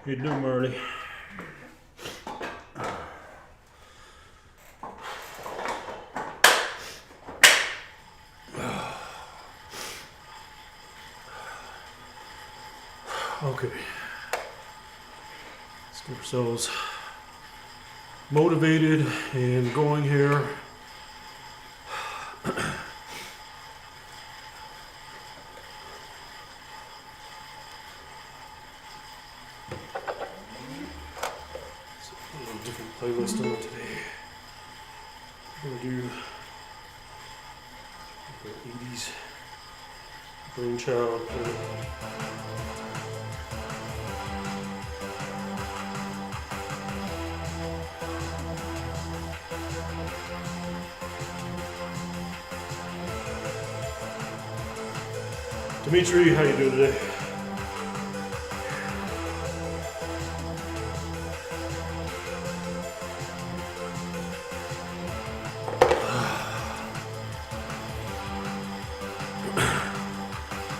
How you doing, Marley? Okay. Let's get ourselves motivated and going here. Different playlist on today. We're gonna do the 80s brainchild. Dimitri, how you doing today?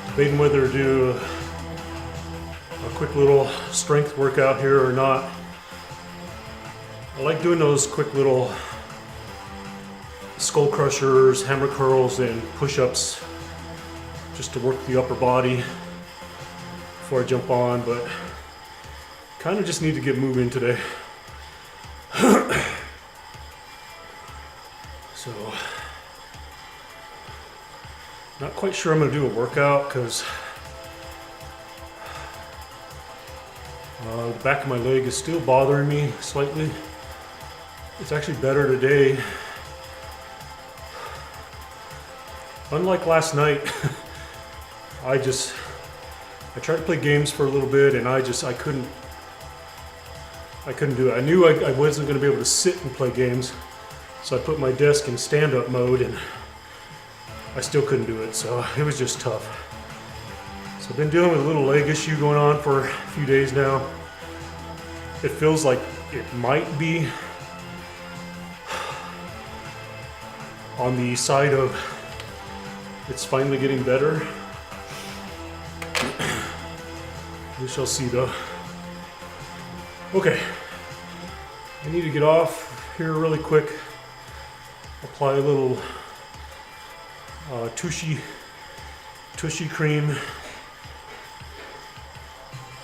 Debating whether to do a quick little strength workout here or not. I like doing those quick little skull crushers, hammer curls, and push-ups just to work the upper body before I jump on, but kind of just need to get moving today. So, not quite sure I'm going to do a workout because the back of my leg is still bothering me slightly. It's actually better today. Unlike last night, I tried to play games for a little bit and I couldn't do it. I knew I wasn't going to be able to sit and play games, so I put my desk in stand-up mode and I still couldn't do it, so it was just tough. So I've been dealing with a little leg issue going on for a few days now. It feels like it might be on the side of it's finally getting better. We shall see though. Okay, I need to get off here really quick. Apply a little tushy cream.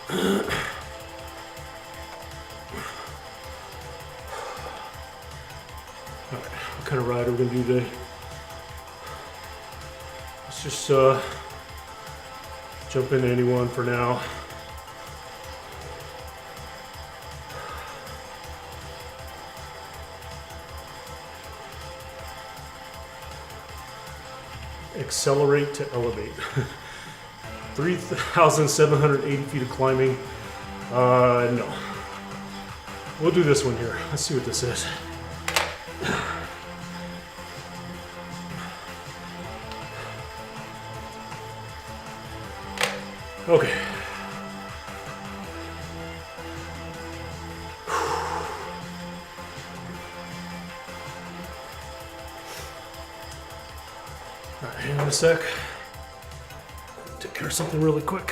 Alright, what kind of ride are we going to do today? Let's just jump into anyone for now. Accelerate to elevate. 3,780 feet of climbing. No. We'll do this one here. Let's see what this is. Okay. Alright, hang on a sec. Take care of something really quick.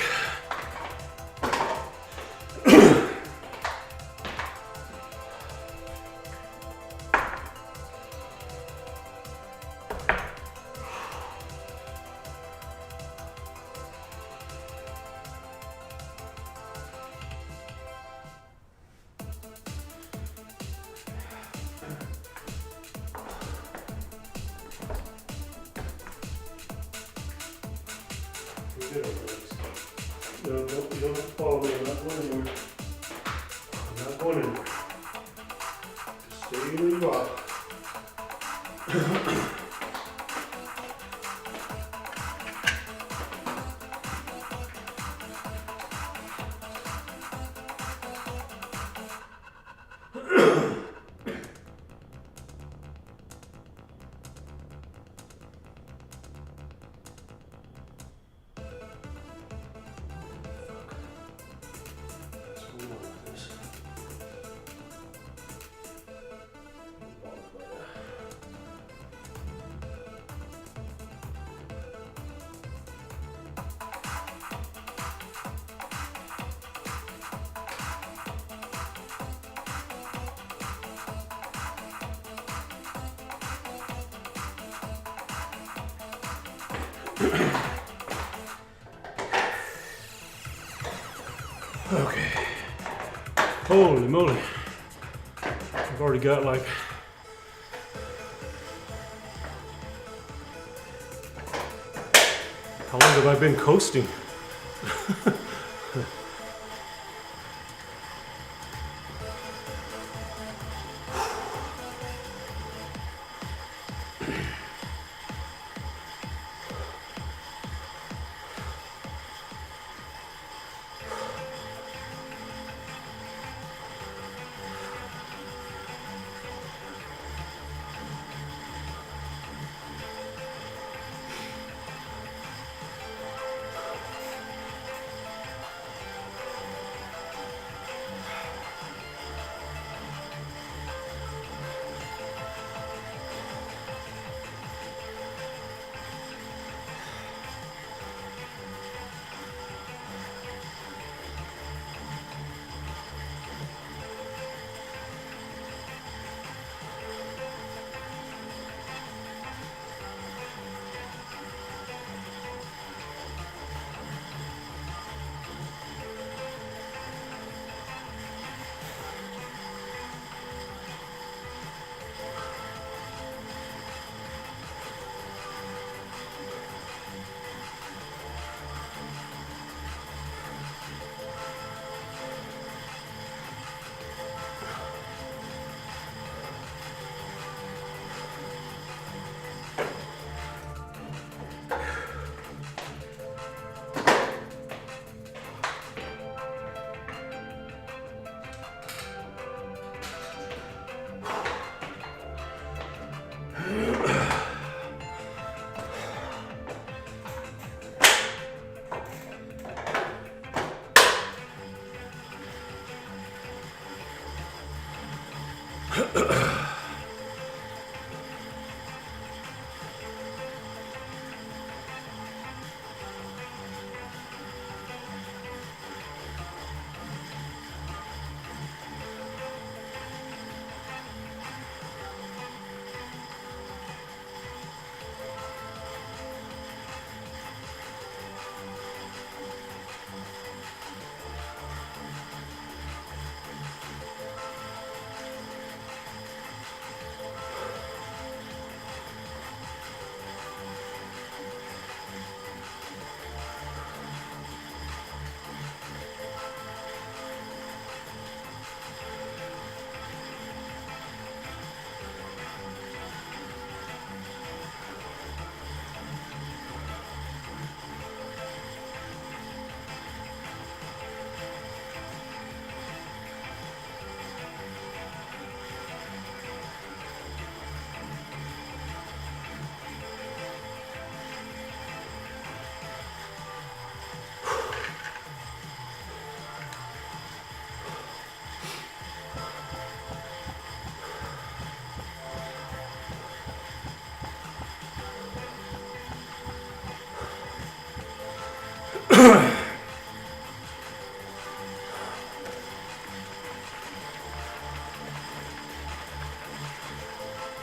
fit on legs. No, you don't have to follow me. I'm not going anywhere. I'm not going anywhere. Just stay where you are. Okay. Holy moly. I've already got like how long have I been coasting?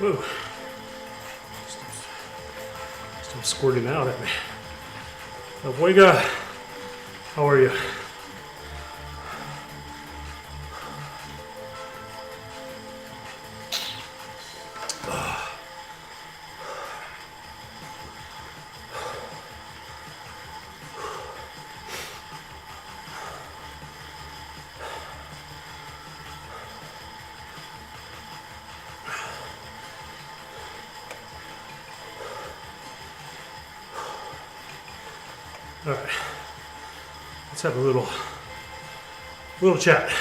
Whoa. Still squirting out at me. Abuega, how are you? All right, let's have a little chat,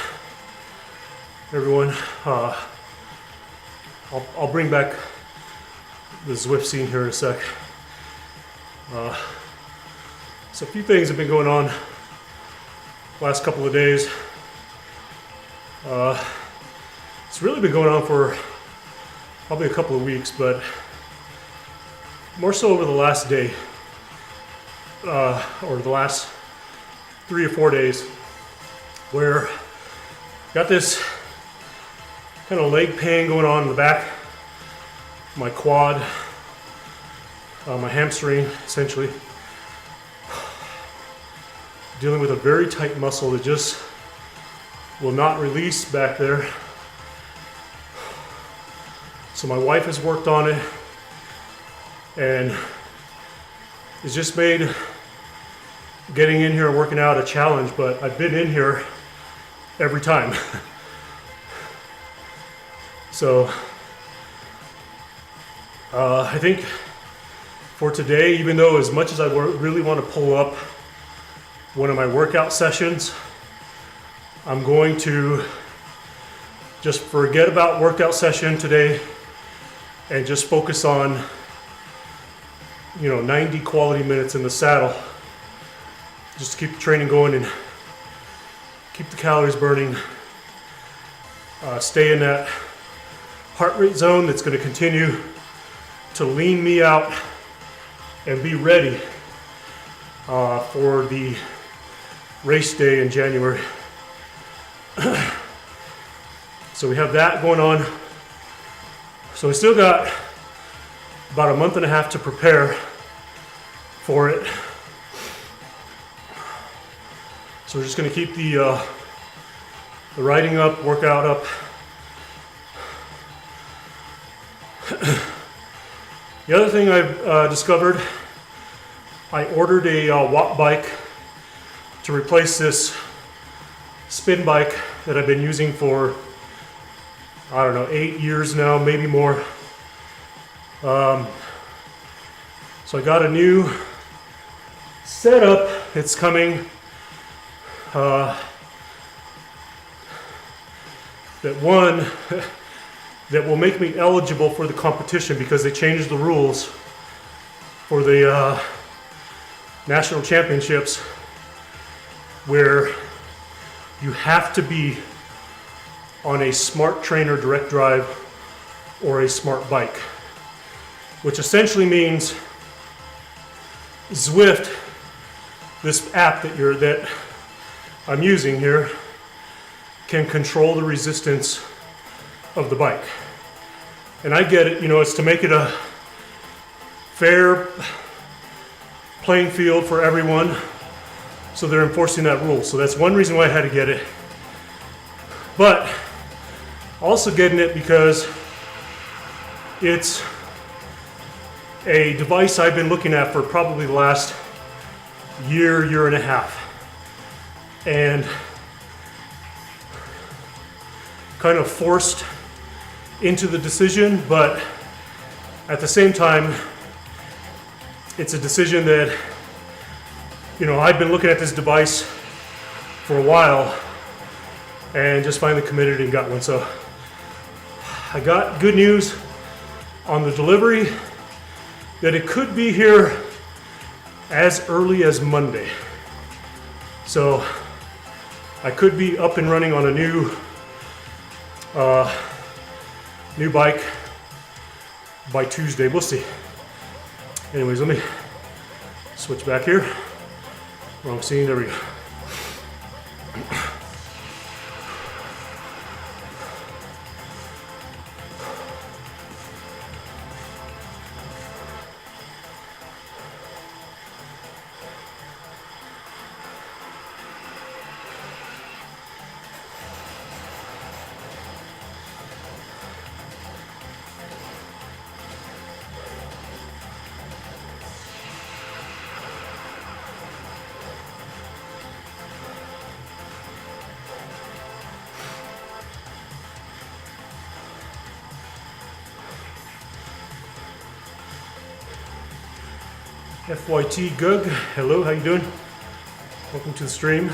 everyone. I'll bring back the Zwift scene here in a sec. So a few things have been going on last couple of days. It's really been going on for probably a couple of weeks, but more so over the last day, or the last 3 or 4 days, where got this kind of leg pain going on in the back, my quad, my hamstring, essentially. Dealing with a very tight muscle that just will not release back there. So my wife has worked on it, and it's just made getting in here and working out a challenge, but I've been in here every time. So I think for today, even though as much as I really want to pull up one of my workout sessions, I'm going to just forget about workout session today and just focus on 90 quality minutes in the saddle, just to keep the training going and keep the calories burning, stay in that heart rate zone that's going to continue to lean me out and be ready for the race day in January. So we have that going on. So we still got about a month and a half to prepare for it. So we're just going to keep the riding up, workout up. The other thing I've discovered, I ordered a watt bike to replace this spin bike that I've been using for, I don't know, 8 years now, maybe more. So I got a new setup. It's coming. That will make me eligible for the competition, because they changed the rules for the national championships, where you have to be on a smart trainer direct drive or a smart bike, which essentially means Zwift, this app that I'm using here, can control the resistance of the bike. And I get it, it's to make it a fair playing field for everyone, so they're enforcing that rule. So that's one reason why I had to get it. But also getting it because it's a device I've been looking at for probably the last year and a half, and kind of forced into the decision, but at the same time, it's a decision that, I've been looking at this device for a while and just finally committed and got one. So I got good news on the delivery that it could be here as early as Monday. So I could be up and running on a new bike by Tuesday. We'll see. Anyways, let me switch back here. Wrong scene. There we go. FYT Gug, hello, how you doing? Welcome to the stream.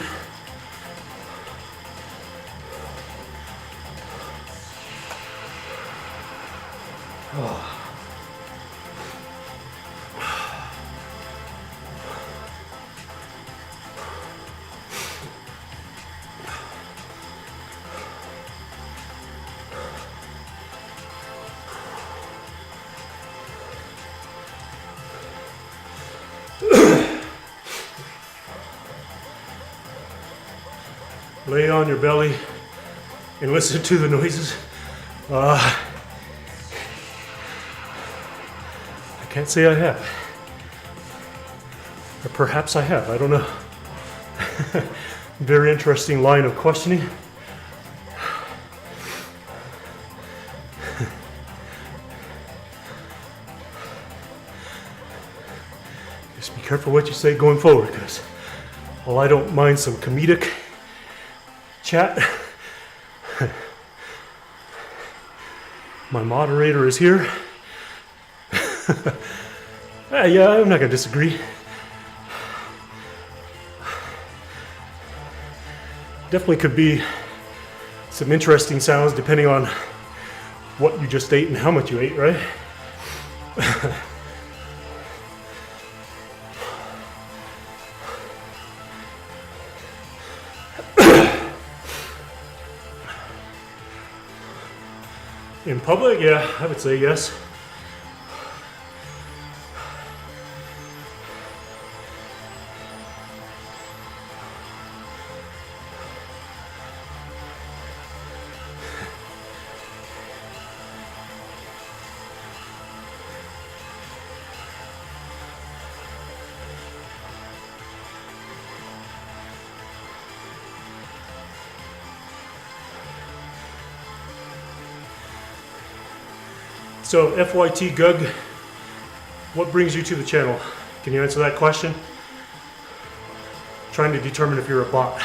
Lay on your belly and listen to the noises. I can't say I have. Or perhaps I have, I don't know. Very interesting line of questioning. Just be careful what you say going forward, because while I don't mind some comedic chat, my moderator is here. Yeah, I'm not gonna disagree. Definitely could be some interesting sounds depending on what you just ate and how much you ate, right? In public, yeah, I would say yes. So, FYT Gug, what brings you to the channel? Can you answer that question? Trying to determine if you're a bot.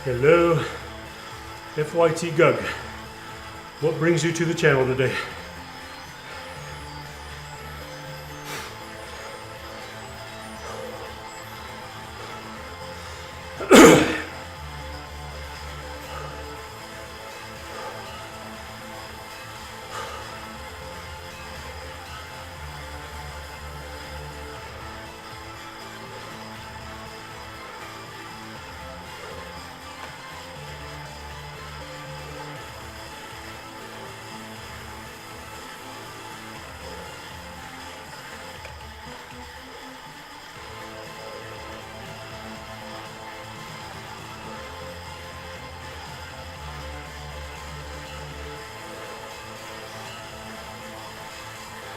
Hello, FYT Gug. What brings you to the channel today?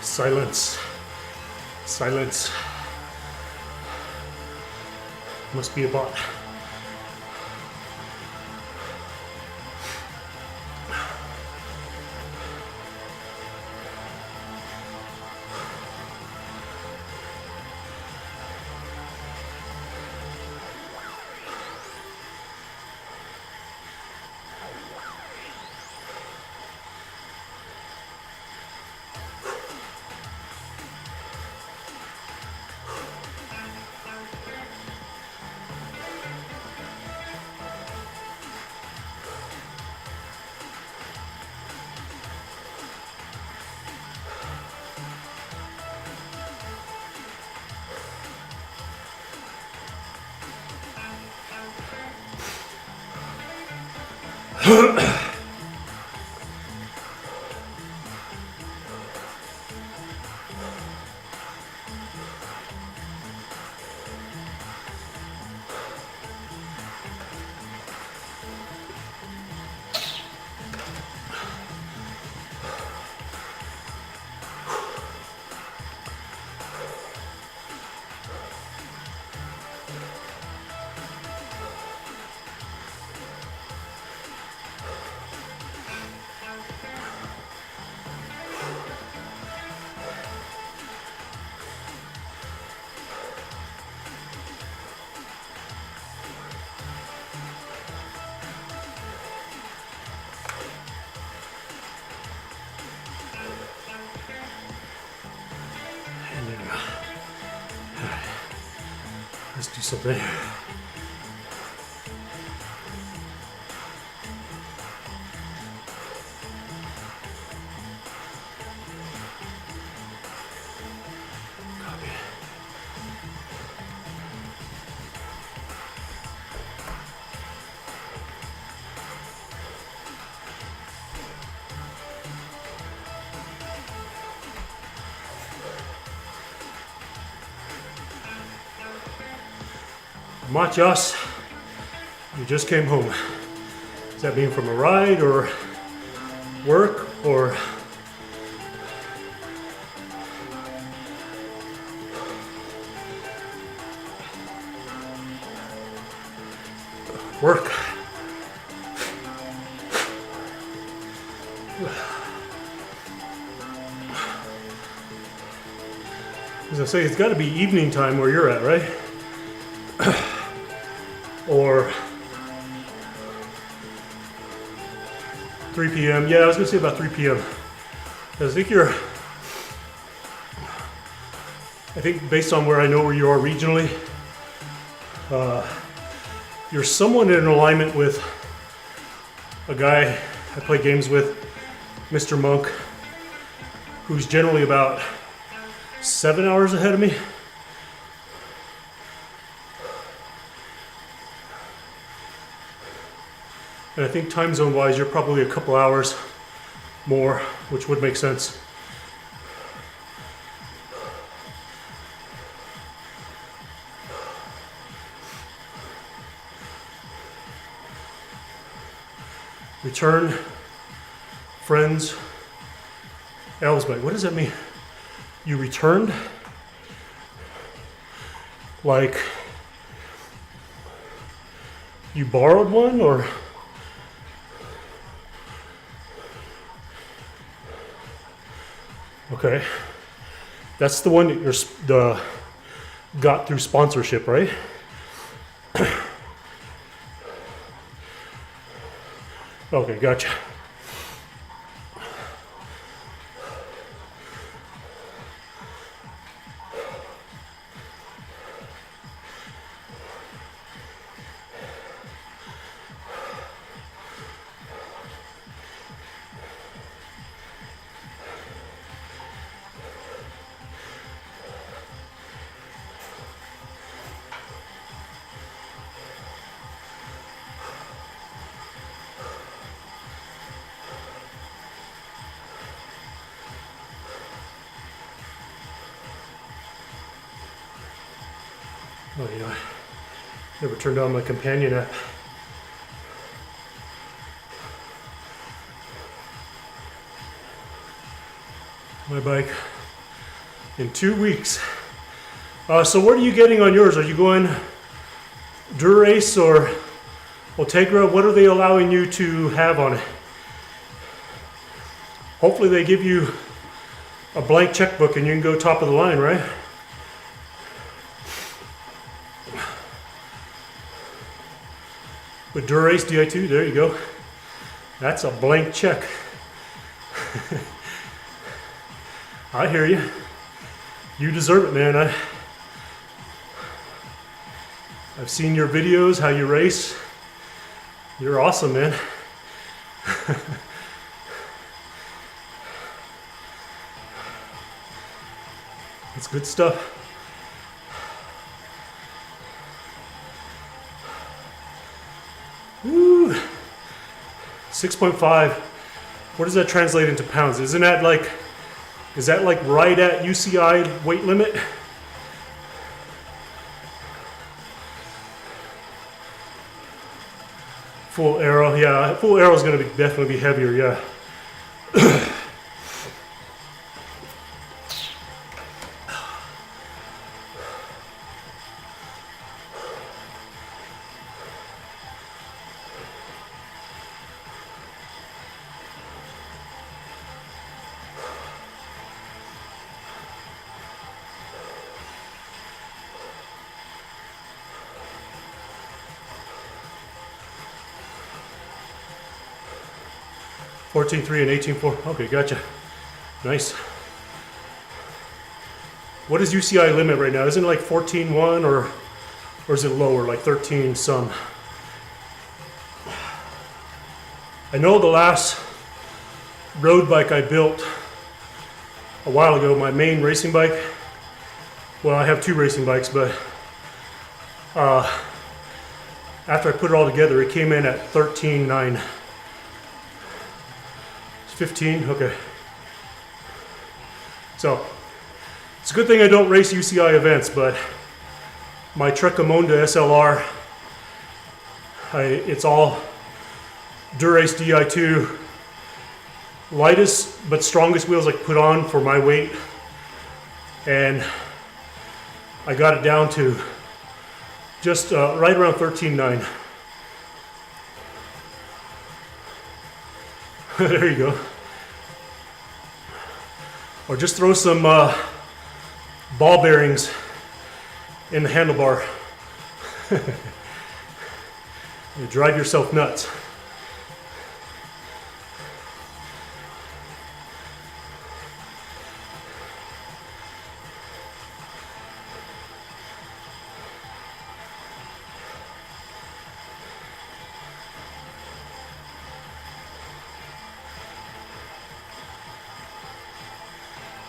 Silence. Silence. Must be a bot. Let's do something. Copy. Machas, you just came home. Does that mean from a ride or work or work? As I say, it's got to be evening time where you're at, right? Or 3 p.m. Yeah, I was gonna say about 3 p.m. I think based on where I know where you are regionally, you're somewhat in alignment with a guy I play games with, Mr. Monk, who's generally about 7 hours ahead of me. And I think time zone wise, you're probably a couple hours more, which would make sense. Return, friends, Elsbeth. What does that mean? You returned? Like you borrowed one, or? Okay, that's the one that you're got through sponsorship, right? Okay, gotcha. Oh, you know, I never turned on my companion app. My bike in 2 weeks. So what are you getting on yours? Are you going Dura-Ace or Ultegra? What are they allowing you to have on it? Hopefully they give you a blank checkbook and you can go top of the line, right? With Dura-Ace Di2, there you go. That's a blank check. I hear you. You deserve it, man. I've seen your videos, how you race. You're awesome, man. It's good stuff. Woo. 6.5. What does that translate into pounds? Isn't that like, is that like right at UCI weight limit? Full arrow, yeah. Full arrow is going to definitely be heavier, yeah. 14.3 and 18.4. Okay, gotcha. Nice. What is UCI limit right now? Isn't it like 14.1 or Or is it lower, like 13 some? I know the last road bike I built a while ago, my main racing bike, well, I have two racing bikes, but after I put it all together, it came in at 13.9. It's 15, okay. So, it's a good thing I don't race UCI events, but my Trecamonda SLR, it's all Durace Di2, lightest but strongest wheels I could put on for my weight, and I got it down to just right around 13.9. There you go. Or just throw some ball bearings in the handlebar. You drive yourself nuts.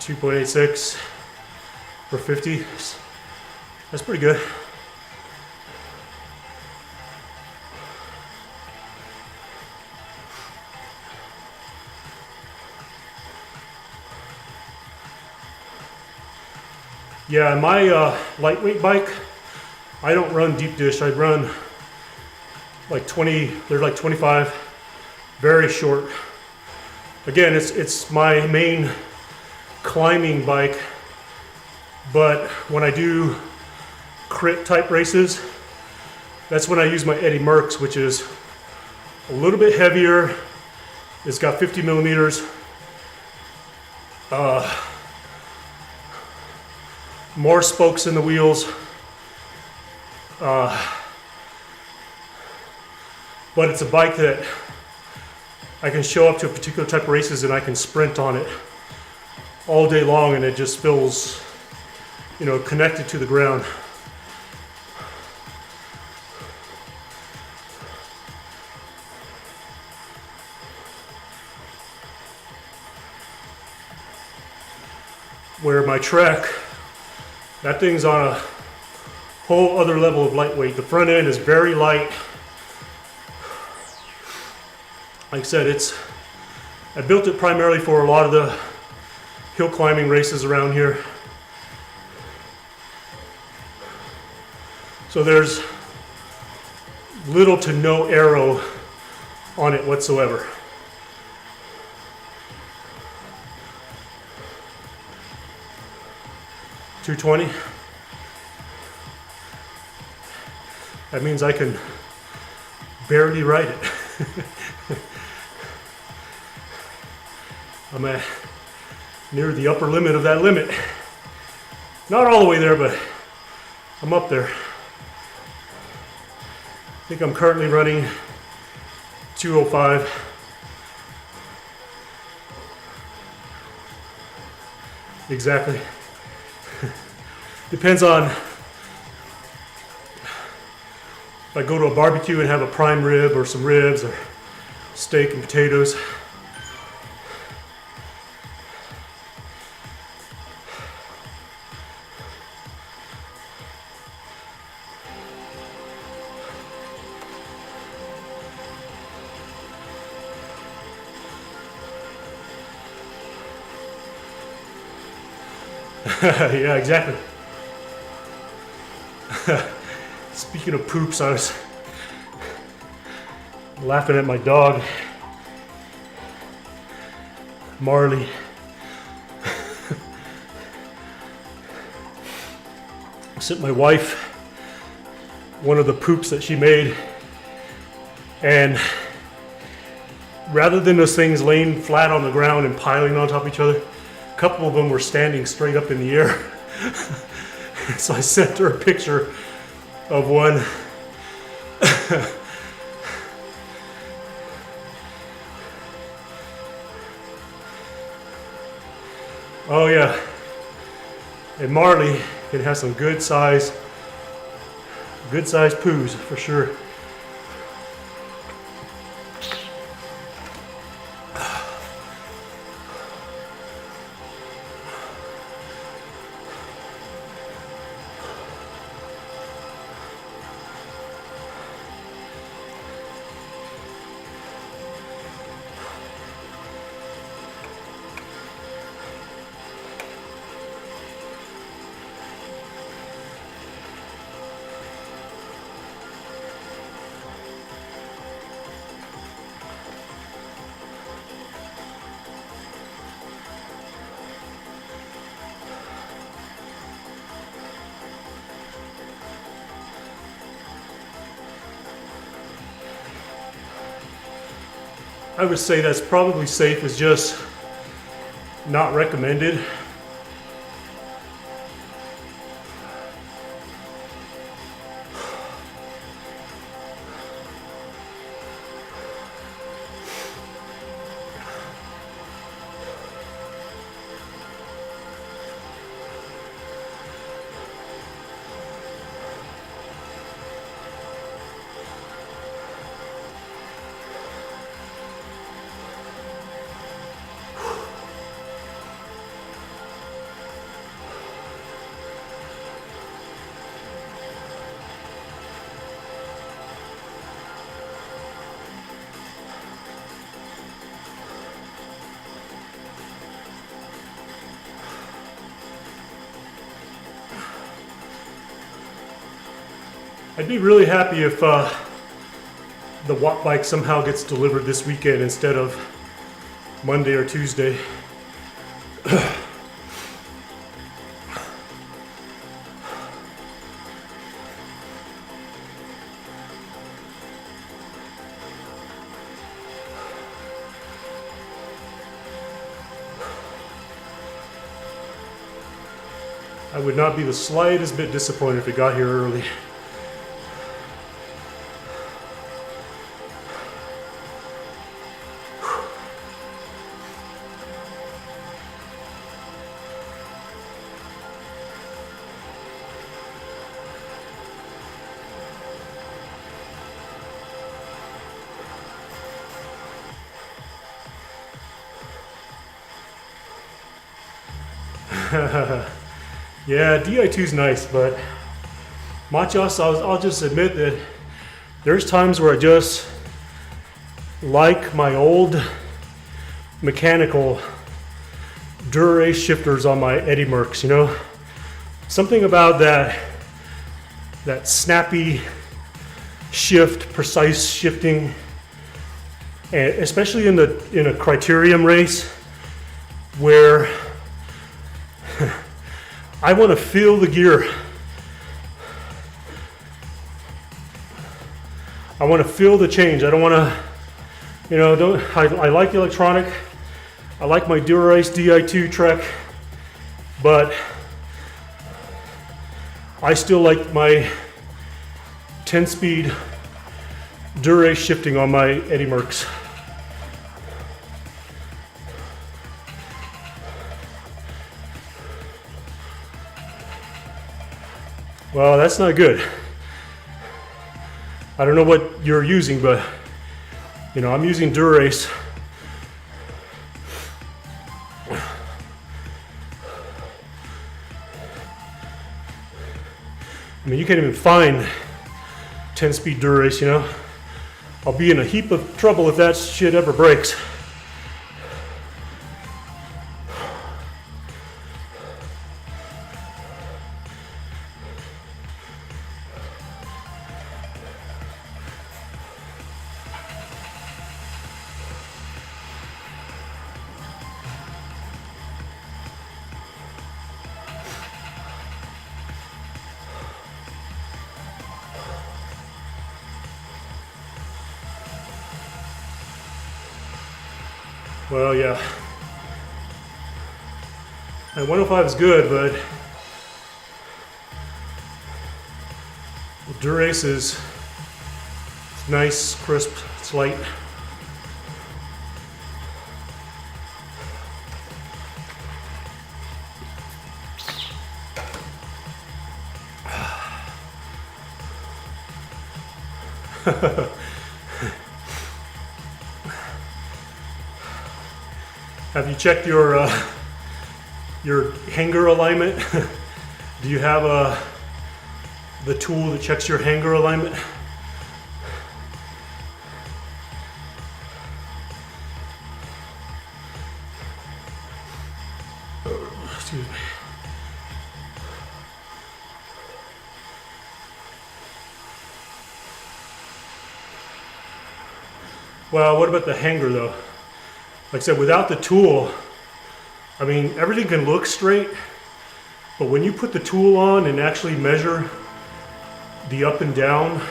.86 for 50. That's pretty good. Yeah, my lightweight bike, I don't run deep dish. I run like 20, they're like 25, very short. Again, it's my main climbing bike, but when I do crit type races, that's when I use my Eddie Merckx, which is a little bit heavier. It's got 50 millimeters. More spokes in the wheels. But it's a bike that I can show up to a particular type of races and I can sprint on it all day long, and it just feels, you know, connected to the ground. Where my Trek, that thing's on a whole other level of lightweight. The front end is very light. Like I said, I built it primarily for a lot of the hill climbing races around here. So there's little to no aero on it whatsoever. .220. That means I can barely ride it. I'm at near the upper limit of that limit. Not all the way there, but I'm up there. I think I'm currently running 205. Exactly. Depends on if I go to a barbecue and have a prime rib or some ribs or steak and potatoes. Yeah, exactly. Speaking of poops, I was laughing at my dog, Marley. I sent my wife one of the poops that she made, and rather than those things laying flat on the ground and piling on top of each other, a couple of them were standing straight up in the air. So I sent her a picture of one. Oh yeah, and Marley can have some good size Good sized poos for sure. I would say that's probably safe, is just not recommended. I'd be really happy if the watt bike somehow gets delivered this weekend instead of Monday or Tuesday. I would not be the slightest bit disappointed if it got here early. Yeah, Di2's nice, but Machos, I'll just admit that there's times where I just like my old mechanical Dura-Ace shifters on my Eddy Mercs, you know? Something about that snappy shift, precise shifting, and especially in a criterium race where I want to feel the gear. I want to feel the change. I don't want to, you know, I like the electronic. I like my Dura-Ace Di2 Trek, but I still like my 10-speed Dura-Ace shifting on my Eddy Mercs. Well, that's not good. I don't know what you're using, but you know, I'm using Dura-Ace. I mean, you can't even find 10-speed Dura-Ace, you know? I'll be in a heap of trouble if that shit ever breaks. Well, yeah. And 105 is good, but the Dura-Ace is nice, crisp, it's light. Have you checked your hanger alignment? Do you have the tool that checks your hanger alignment? Excuse me. Well, what about the hanger though? Like I said, without the tool, I mean, everything can look straight, but when you put the tool on and actually measure the up and down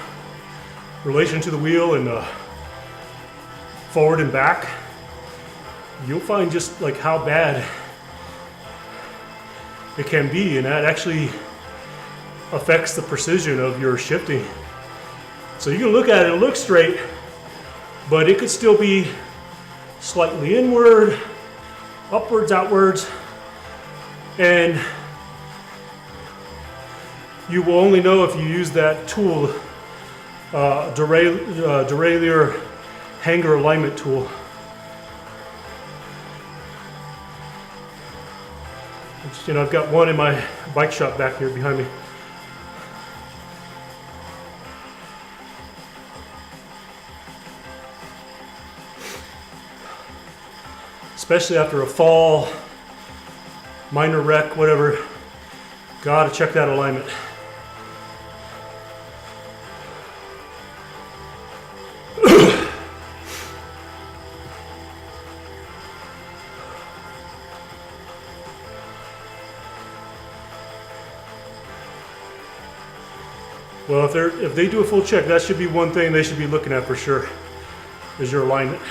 relation to the wheel and the forward and back, you'll find just like how bad it can be, and that actually affects the precision of your shifting. So you can look at it, it looks straight, but it could still be slightly inward, upwards, outwards, and you will only know if you use that tool, derailleur hanger alignment tool. You know, I've got one in my bike shop back here behind me. Especially after a fall, minor wreck, whatever, gotta check that alignment. Well, if they do a full check, that should be one thing they should be looking at for sure, is your alignment.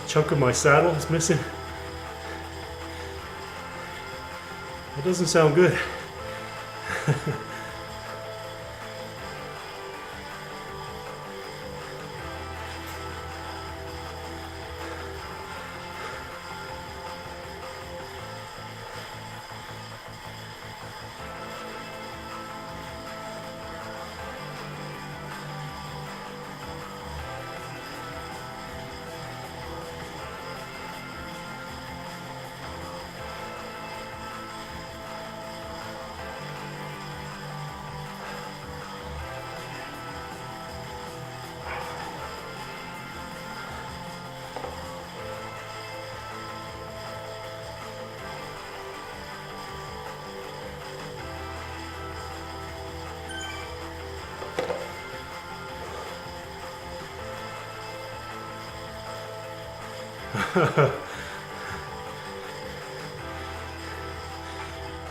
Chunk of my saddle is missing. That doesn't sound good.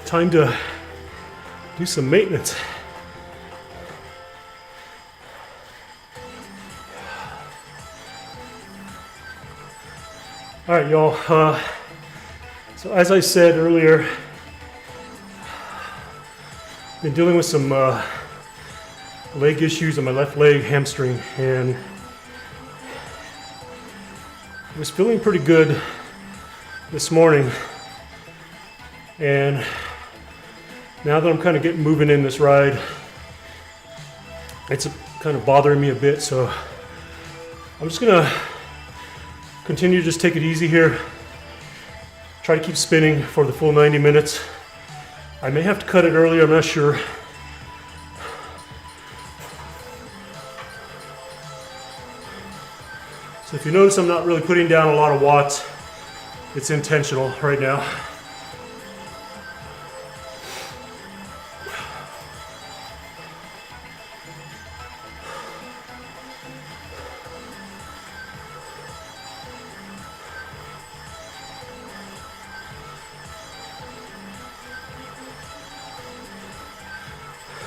Time to do some maintenance. All right, y'all. So as I said earlier, been dealing with some leg issues on my left leg, hamstring, and I was feeling pretty good this morning, and now that I'm kind of getting moving in this ride, it's kind of bothering me a bit, so I'm just gonna continue to just take it easy here, try to keep spinning for the full 90 minutes. I may have to cut it earlier, I'm not sure. So if you notice I'm not really putting down a lot of watts, it's intentional right now.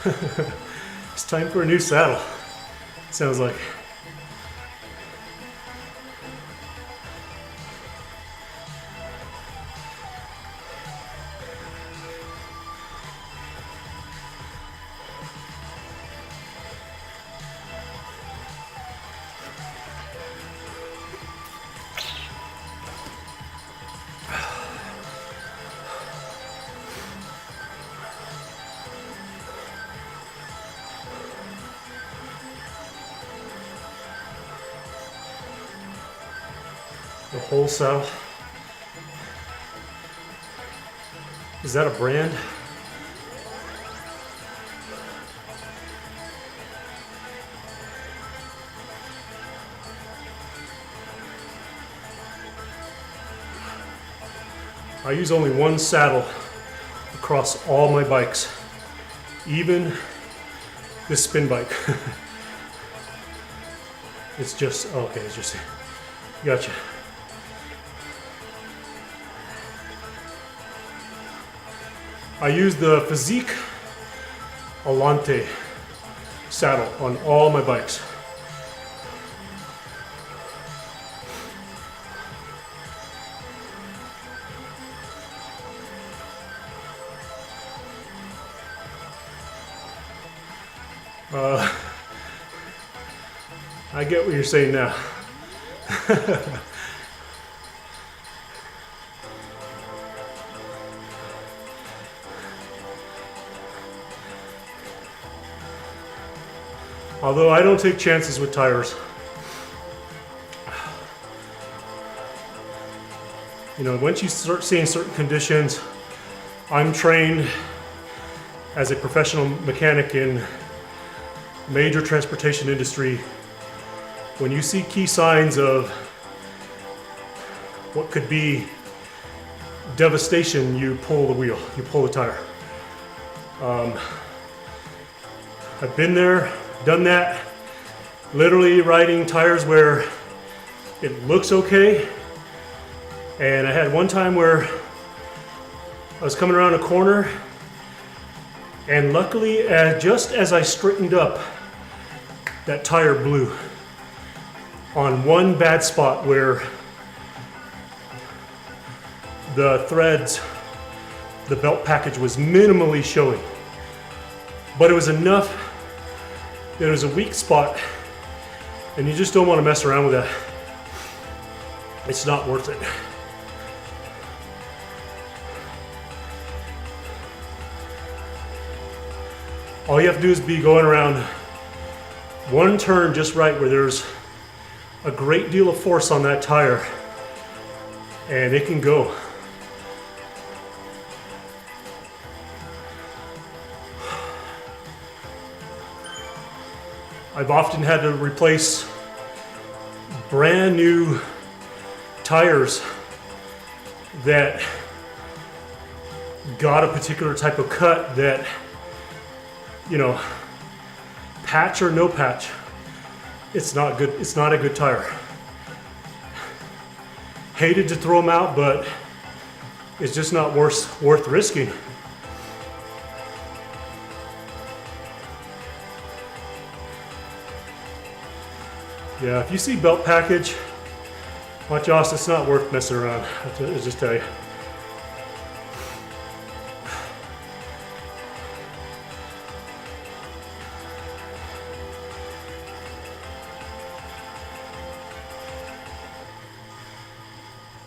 It's time for a new saddle, sounds like. The whole saddle. Is that a brand? I use only one saddle across all my bikes, even this spin bike. It's just, okay, it's just, gotcha. I use the Physique Alante saddle on all my bikes. I get what you're saying now. Although I don't take chances with tires. You know, once you start seeing certain conditions, I'm trained as a professional mechanic in major transportation industry. When you see key signs of what could be devastation, you pull the wheel, you pull the tire. I've been there, done that, literally riding tires where it looks okay. And I had one time where I was coming around a corner, and luckily, just as I straightened up, that tire blew on one bad spot where the threads, the belt package was minimally showing. But it was enough that it was a weak spot, and you just don't want to mess around with that. It's not worth it. All you have to do is be going around one turn just right where there's a great deal of force on that tire, and it can go. I've often had to replace brand new tires that got a particular type of cut that, you know, patch or no patch, it's not good. It's not a good tire. Hated to throw them out, but it's just not worth risking. Yeah, if you see belt package, watch out, it's not worth messing around. I'll just tell you.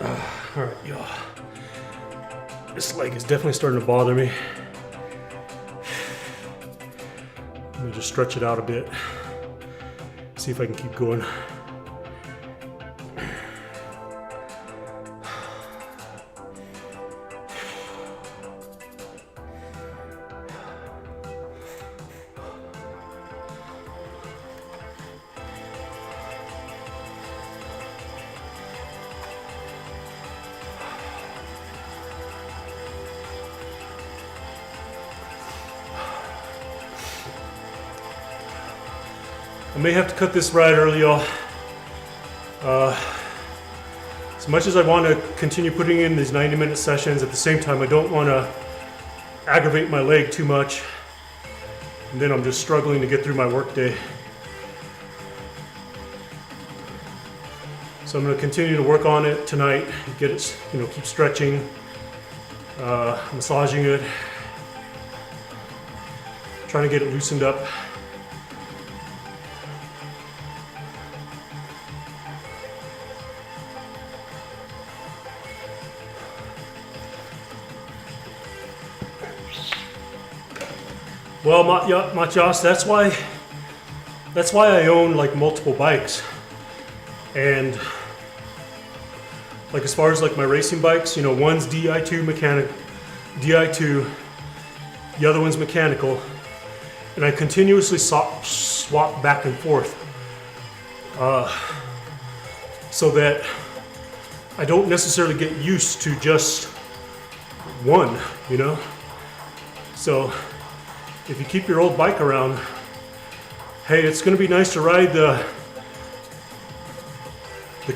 All right, y'all. This leg is definitely starting to bother me. Let me just stretch it out a bit. See if I can keep going. I may have to cut this ride early, y'all. As much as I want to continue putting in these 90-minute sessions, at the same time, I don't want to aggravate my leg too much. and then I'm just struggling to get through my workday. So I'm going to continue to work on it tonight, get it, keep stretching, massaging it, trying to get it loosened up. Well, Matias, that's why I own like multiple bikes. And like as far as like my racing bikes, one's Di2, the other one's mechanical, and I continuously swap back and forth so that I don't necessarily get used to just one, So if you keep your old bike around, hey, it's going to be nice to ride the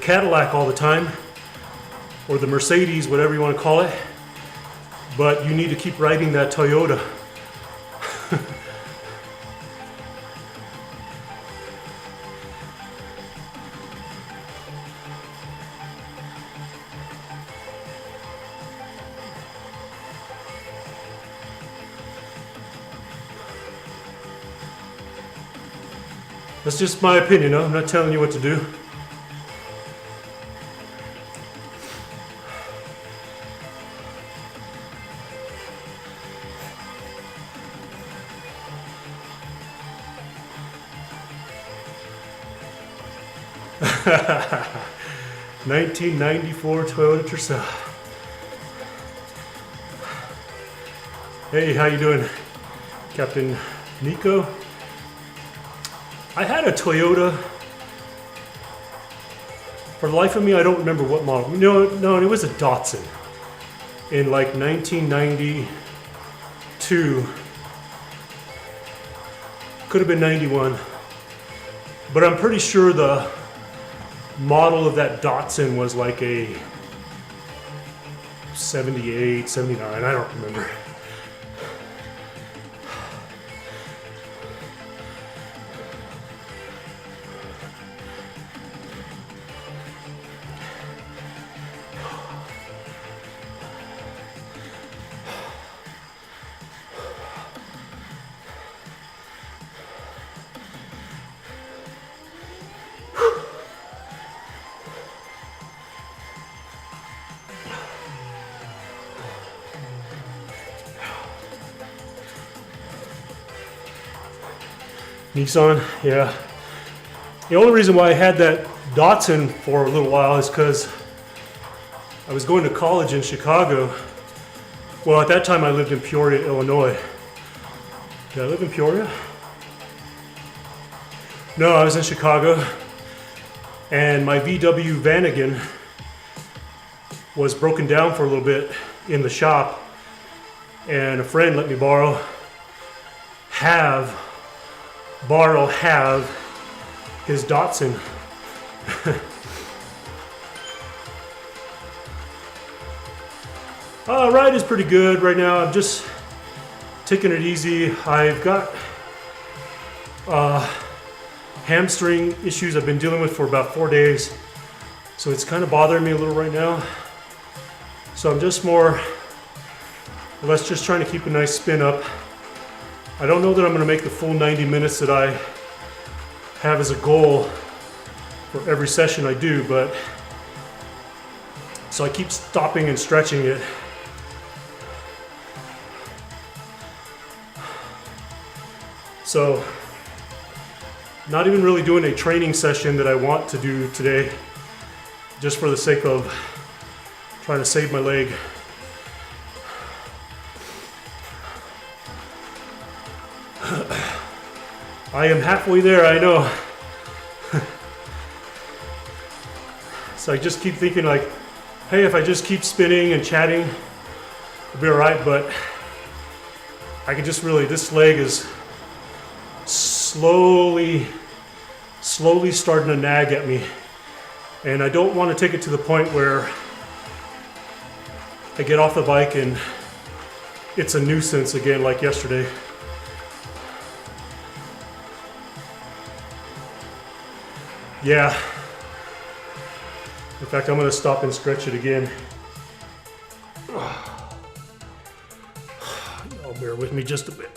Cadillac all the time, or the Mercedes, whatever you want to call it, but you need to keep riding that Toyota. That's just my opinion, I'm not telling you what to do. (1994) Toyota Tercel. Hey, how you doing, Captain Nico? I had a Toyota. For the life of me, I don't remember what model. No, it was a Datsun in like 1992. Could have been 91. But I'm pretty sure the model of that Datsun was like a 78, 79, I don't remember. Nissan, yeah. The only reason why I had that Datsun for a little while is because I was going to college in Chicago. Well, at that time I lived in Peoria, Illinois. Did I live in Peoria? No, I was in Chicago. And my VW Vanagon was broken down for a little bit in the shop. And a friend let me borrow his Datsun. Ride is pretty good right now. I'm just taking it easy. I've got hamstring issues I've been dealing with for about 4 days, so it's kind of bothering me a little right now. So I'm just more or less just trying to keep a nice spin up. I don't know that I'm going to make the full 90 minutes that I have as a goal for every session I do, but so I keep stopping and stretching it. So not even really doing a training session that I want to do today, just for the sake of trying to save my leg. I am halfway there, I know. So I just keep thinking like, hey, if I just keep spinning and chatting, it'll be all right, but I can just really, this leg is slowly starting to nag at me. And I don't want to take it to the point where I get off the bike and it's a nuisance again like yesterday. Yeah. In fact, I'm going to stop and stretch it again. Y'all bear with me just a bit.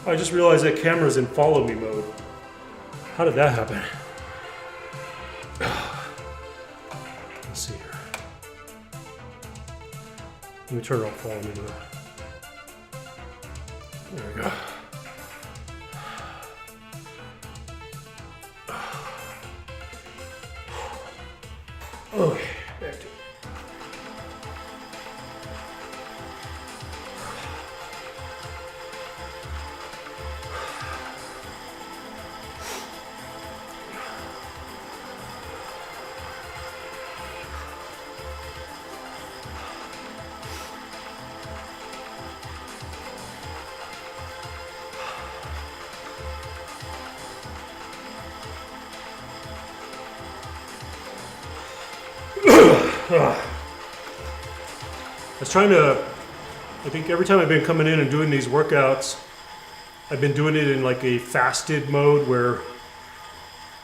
I just realized that camera's in follow me mode. How did that happen? Let's see here. Let me turn off follow me mode. There we go. Okay, back to it. I was trying to, I think every time I've been coming in and doing these workouts, I've been doing it in like a fasted mode where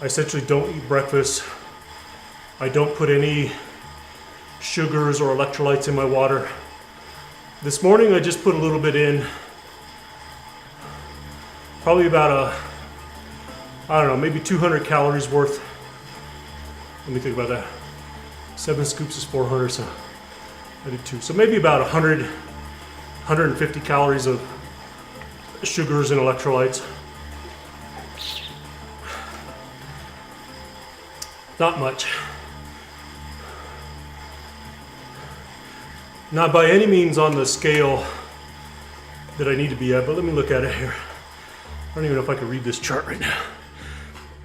I essentially don't eat breakfast. I don't put any sugars or electrolytes in my water. This morning I just put a little bit in, probably about I don't know, maybe 200 calories worth. Let me think about that. 7 scoops is 400, so I did 2. So maybe about 100, 150 calories of sugars and electrolytes. Not much. Not by any means on the scale that I need to be at, but let me look at it here. I don't even know if I can read this chart right now.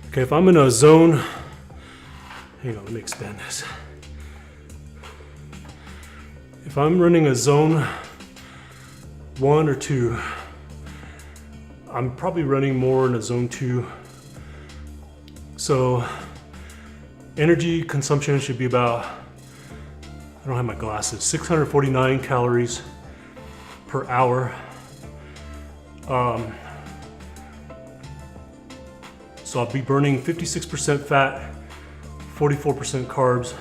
Okay, if I'm in a zone, hang on, let me expand this. If I'm running a zone 1 or 2, I'm probably running more in a zone 2. So energy consumption should be about, I don't have my glasses, 649 calories per hour. So I'll be burning 56% fat, 44% carbs.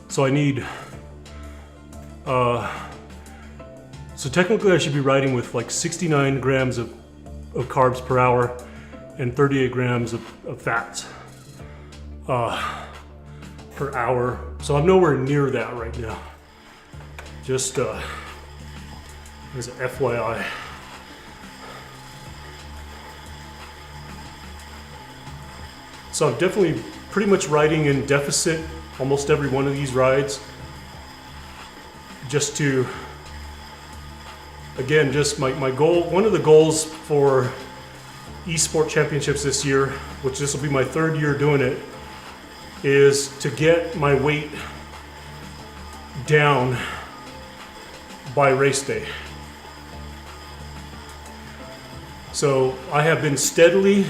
So I need, so technically I should be riding with like 69 grams of carbs per hour and 38 grams of fats per hour. So I'm nowhere near that right now. Just as an FYI. So I'm definitely pretty much riding in deficit almost every one of these rides. Just to, again, just my goal, one of the goals for ESports championships this year, which this will be my 3rd year doing it, is to get my weight down by race day. So I have been steadily,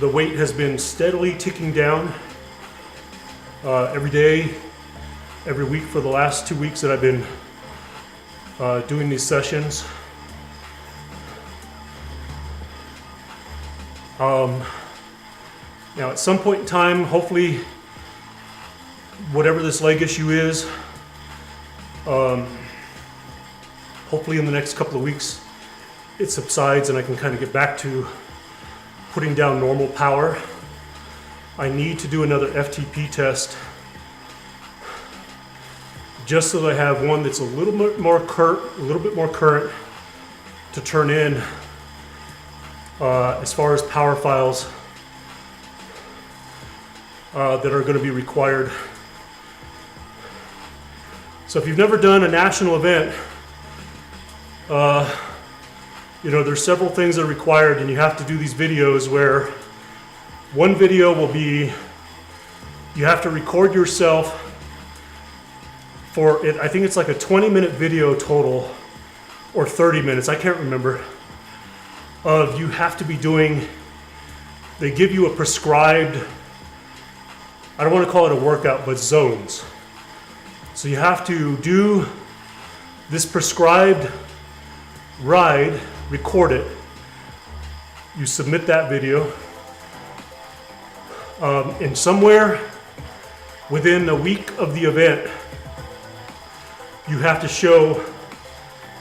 the weight has been steadily ticking down every day, every week for the last 2 weeks that I've been doing these sessions. Now at some point in time, hopefully, whatever this leg issue is, hopefully in the next couple of weeks, it subsides and I can kind of get back to putting down normal power. I need to do another FTP test just so that I have one that's a little bit more current to turn in as far as power files that are going to be required. So if you've never done a national event, you know, there's several things that are required, and you have to do these videos where one video will be, you have to record yourself for it. I think it's like a 20-minute video total, or 30 minutes, I can't remember, of you have to be doing, they give you a prescribed, I don't want to call it a workout, but zones So you have to do this prescribed ride, record it, you submit that video, and somewhere within a week of the event, you have to show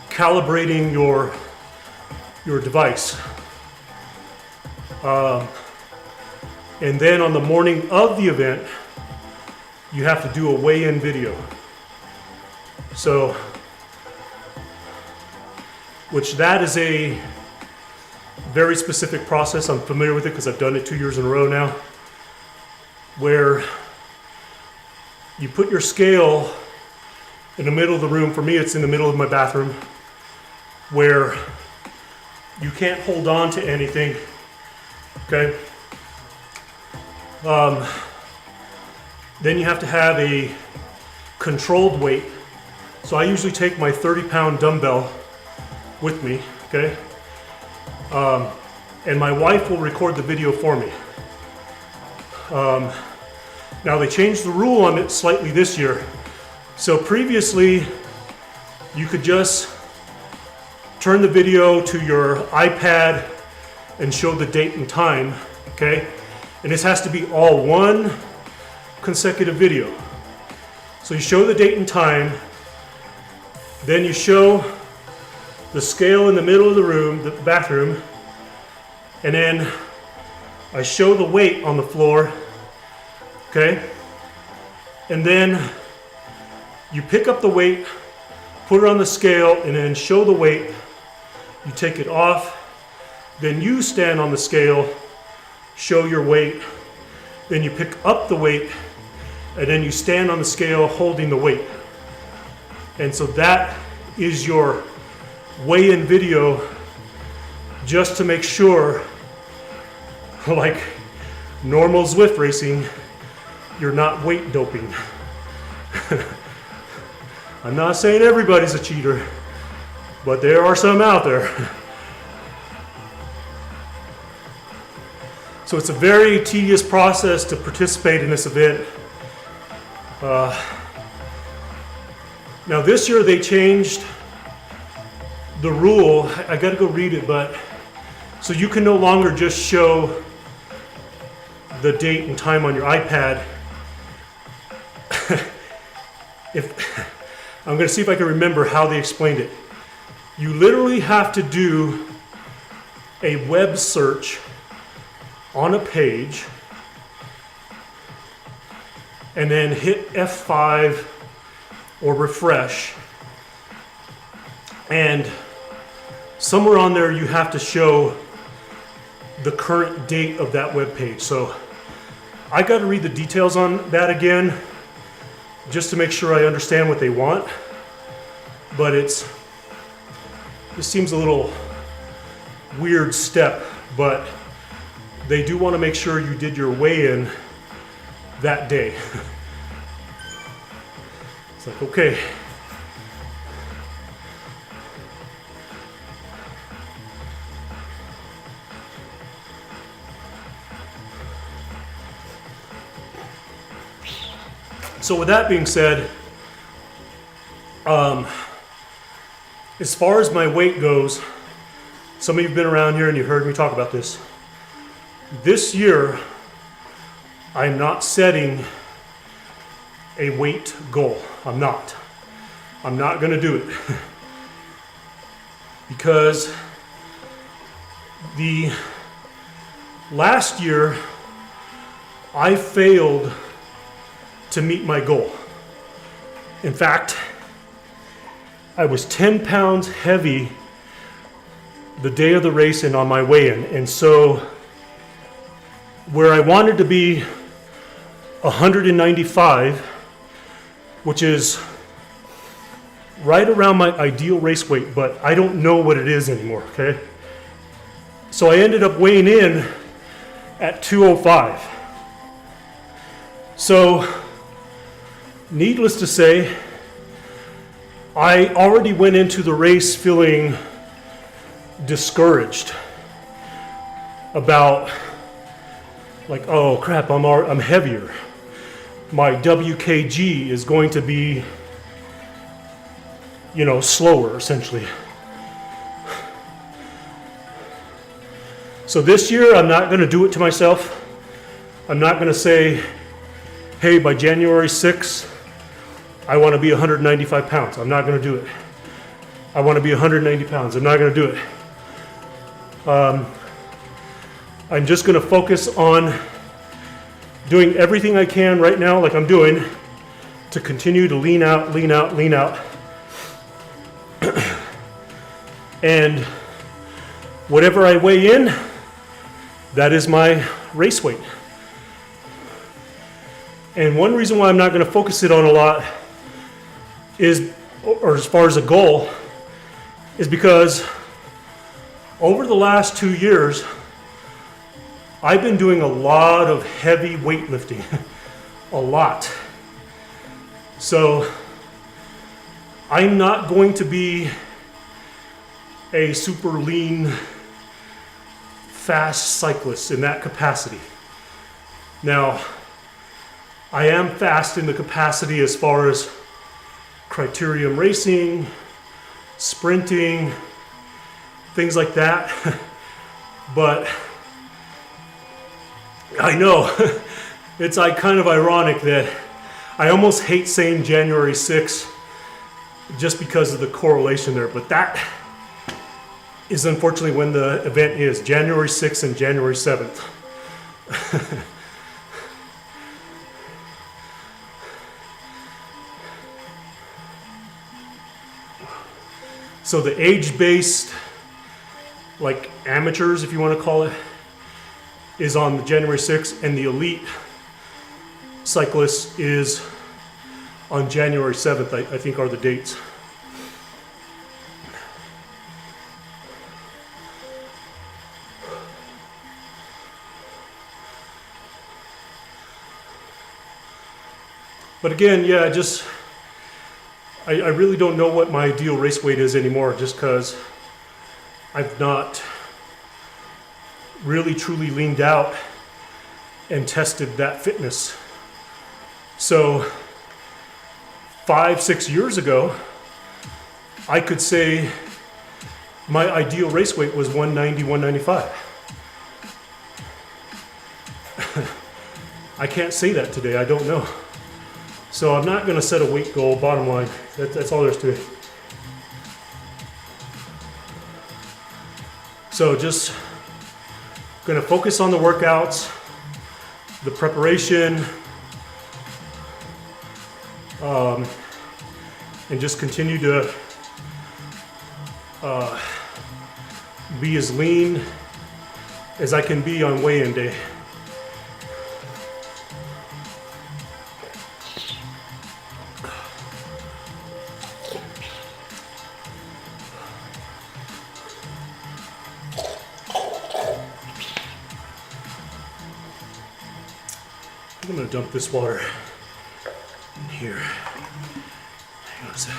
calibrating your device. And then on the morning of the event, you have to do a weigh-in video. So, which that is a very specific process. I'm familiar with it because I've done it 2 years in a row now, where you put your scale in the middle of the room. For me, it's in the middle of my bathroom, where you can't hold on to anything, okay? Then you have to have a controlled weight. So I usually take my 30-pound dumbbell with me, okay? And my wife will record the video for me. Now they changed the rule on it slightly this year. So previously, you could just turn the video to your iPad and show the date and time, okay? And this has to be all one consecutive video. So you show the date and time, then you show the scale in the middle of the room, the bathroom, and then I show the weight on the floor, okay? And then you pick up the weight, put it on the scale, and then show the weight. You take it off, then you stand on the scale, show your weight, then you pick up the weight, and then you stand on the scale holding the weight. And so that is your weigh-in video, just to make sure, like normal Zwift racing, you're not weight doping. I'm not saying everybody's a cheater, but there are some out there. So it's a very tedious process to participate in this event. Now this year they changed the rule. I gotta go read it, but so you can no longer just show the date and time on your iPad. I'm gonna see if I can remember how they explained it. You literally have to do a web search on a page and then hit F5 or refresh, and somewhere on there you have to show the current date of that web page. So I got to read the details on that again just to make sure I understand what they want, but this seems a little weird step, but they do want to make sure you did your weigh-in that day. It's like, okay. So with that being said, as far as my weight goes, some of you have been around here and you've heard me talk about this. This year, I'm not setting a weight goal. I'm not going to do it. Because the last year, I failed to meet my goal. In fact, I was 10 pounds heavy the day of the race and on my weigh-in. And so where I wanted to be 195, which is right around my ideal race weight, but I don't know what it is anymore, okay? So I ended up weighing in at 205. So, needless to say, I already went into the race feeling discouraged about, like, oh crap, I'm heavier. My WKG is going to be slower essentially. So this year, I'm not going to do it to myself. I'm not going to say, hey, by January 6th, I want to be 195 pounds. I'm not going to do it. I want to be 190 pounds. I'm not going to do it. I'm just going to focus on doing everything I can right now, like I'm doing, to continue to lean out. And whatever I weigh in, that is my race weight. And one reason why I'm not going to focus it on a lot is, or as far as a goal, is because over the last 2 years, I've been doing a lot of heavy weightlifting, a lot. So I'm not going to be a super lean, fast cyclist in that capacity. Now, I am fast in the capacity as far as criterium racing, sprinting, things like that. But I know it's like kind of ironic that I almost hate saying January 6th just because of the correlation there, but that is unfortunately when the event is, January 6th and January 7th. So the age-based, like amateurs, if you want to call it, is on January 6th, and the elite cyclists is on January 7th, I think are the dates. But again, yeah, I really don't know what my ideal race weight is anymore, just because I've not really truly leaned out and tested that fitness. So 5-6 years ago, I could say my ideal race weight was 190, 195. I can't say that today, I don't know. So I'm not going to set a weight goal, bottom line. That's all there is to it. So just going to focus on the workouts, the preparation, and just continue to be as lean as I can be on weigh-in day. I'm going to dump this water in here. Hang on a sec.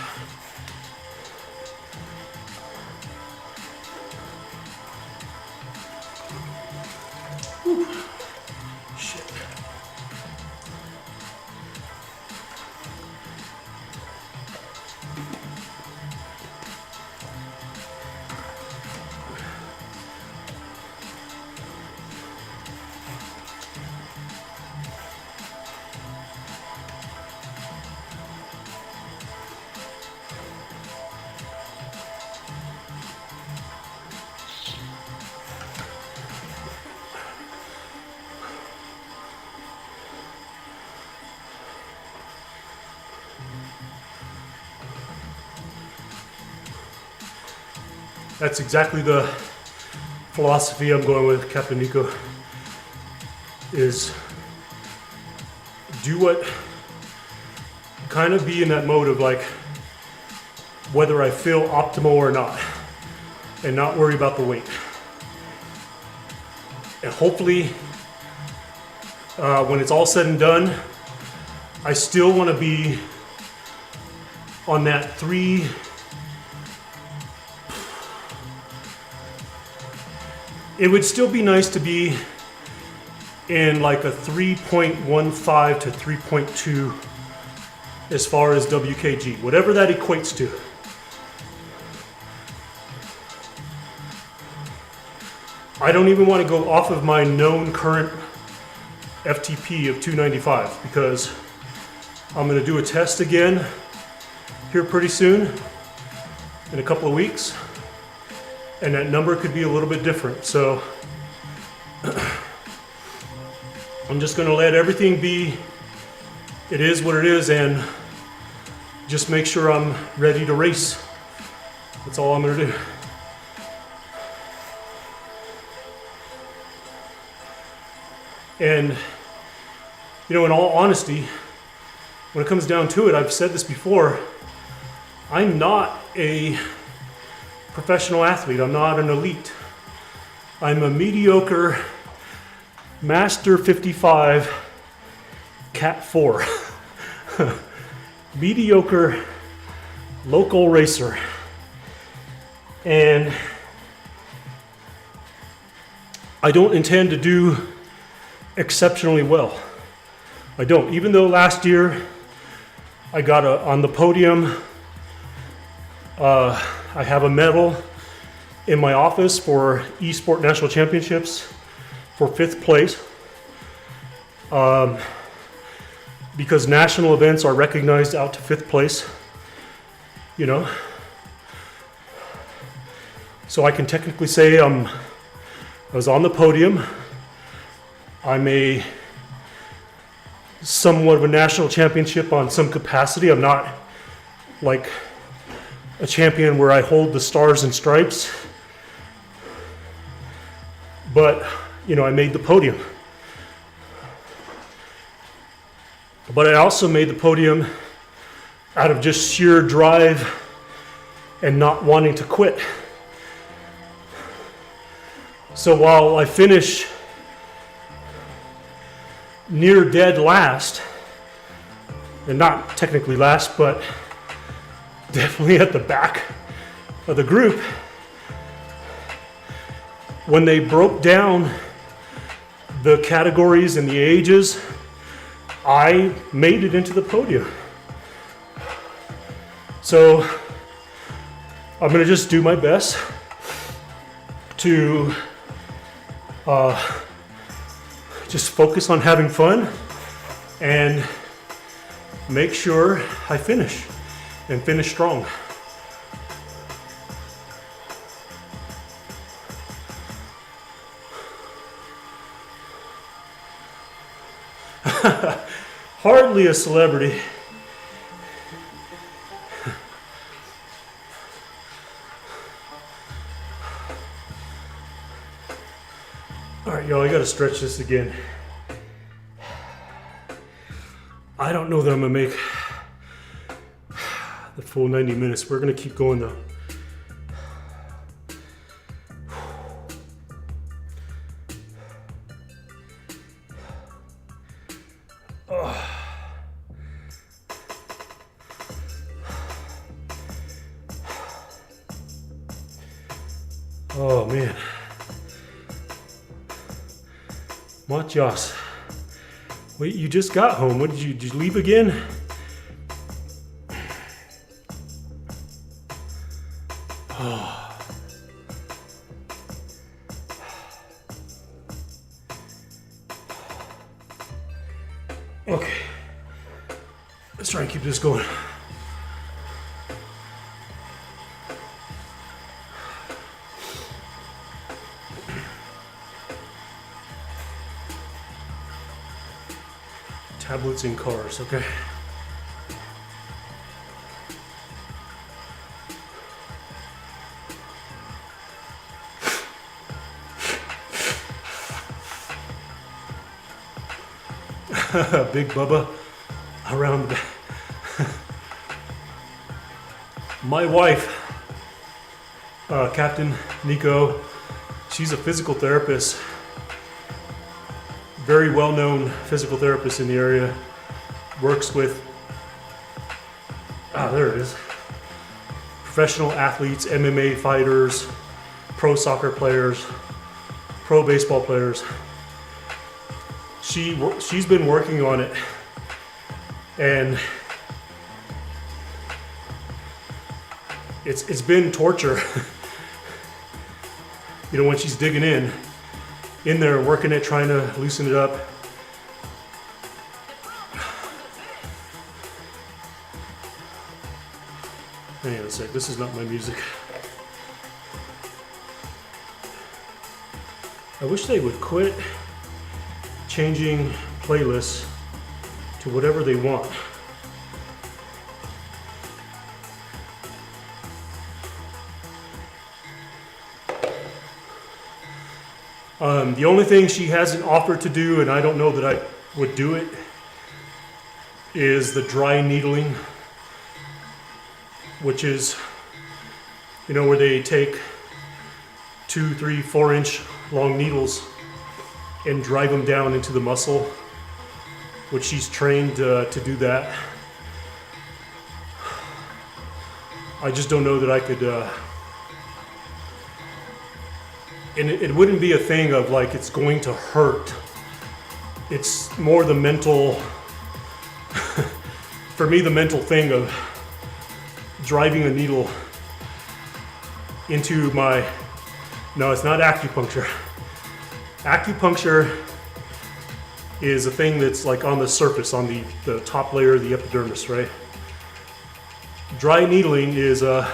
Whew. Shit. That's exactly the philosophy I'm going with, Captain Nico, is do what, kind of be in that mode of like, whether I feel optimal or not, and not worry about the weight. And hopefully, when it's all said and done, I still want to be on that 3, it would still be nice to be in like a 3.15 to 3.2 as far as WKG, whatever that equates to. I don't even want to go off of my known current FTP of 295 because I'm going to do a test again here pretty soon in a couple of weeks, and that number could be a little bit different. So I'm just going to let everything be, it is what it is, and just make sure I'm ready to race. That's all I'm going to do. And, you know, in all honesty, when it comes down to it, I've said this before, I'm not a professional athlete. I'm not an elite. I'm a mediocre Master 55 Cat 4. Mediocre local racer. And I don't intend to do exceptionally well. I don't. Even though last year I got on the podium, I have a medal in my office for ESports National Championships for 5th place. Because national events are recognized out to 5th place, you know. So I can technically say I was on the podium. I'm a somewhat of a national championship on some capacity. I'm not like a champion where I hold the stars and stripes, but you know, I made the podium. But I also made the podium out of just sheer drive and not wanting to quit. So while I finish near dead last, and not technically last, but definitely at the back of the group, when they broke down the categories and the ages, I made it into the podium. So I'm gonna just do my best to just focus on having fun and make sure I finish and finish strong. Hardly a celebrity. All right, y'all, I gotta stretch this again. I don't know that I'm gonna make the full 90 minutes. We're gonna keep going though. Oh man. Matias. Wait, you just got home. What did you leave again? Oh. Okay. Let's try and keep this going. Tablets in cars, okay. Big Bubba around the back. My wife, Captain Nico, she's a physical therapist. Very well-known physical therapist in the area, works with, there it is, professional athletes, MMA fighters, pro soccer players, pro baseball players. She's been working on it, and it's been torture. You know, when she's digging in, in there working it, trying to loosen it up. Hang on a sec, this is not my music. I wish they would quit changing playlists to whatever they want. The only thing she hasn't offered to do, and I don't know that I would do it, is the dry needling, which is, you know, where they take 2, 3, 4 inch long needles and drive them down into the muscle, which she's trained to do that. I just don't know that I could, and it wouldn't be a thing of like it's going to hurt. It's more the mental, for me, the mental thing of driving a needle into my, no, it's not acupuncture. Acupuncture is a thing that's like on the surface, on the top layer of the epidermis, right? Dry needling is a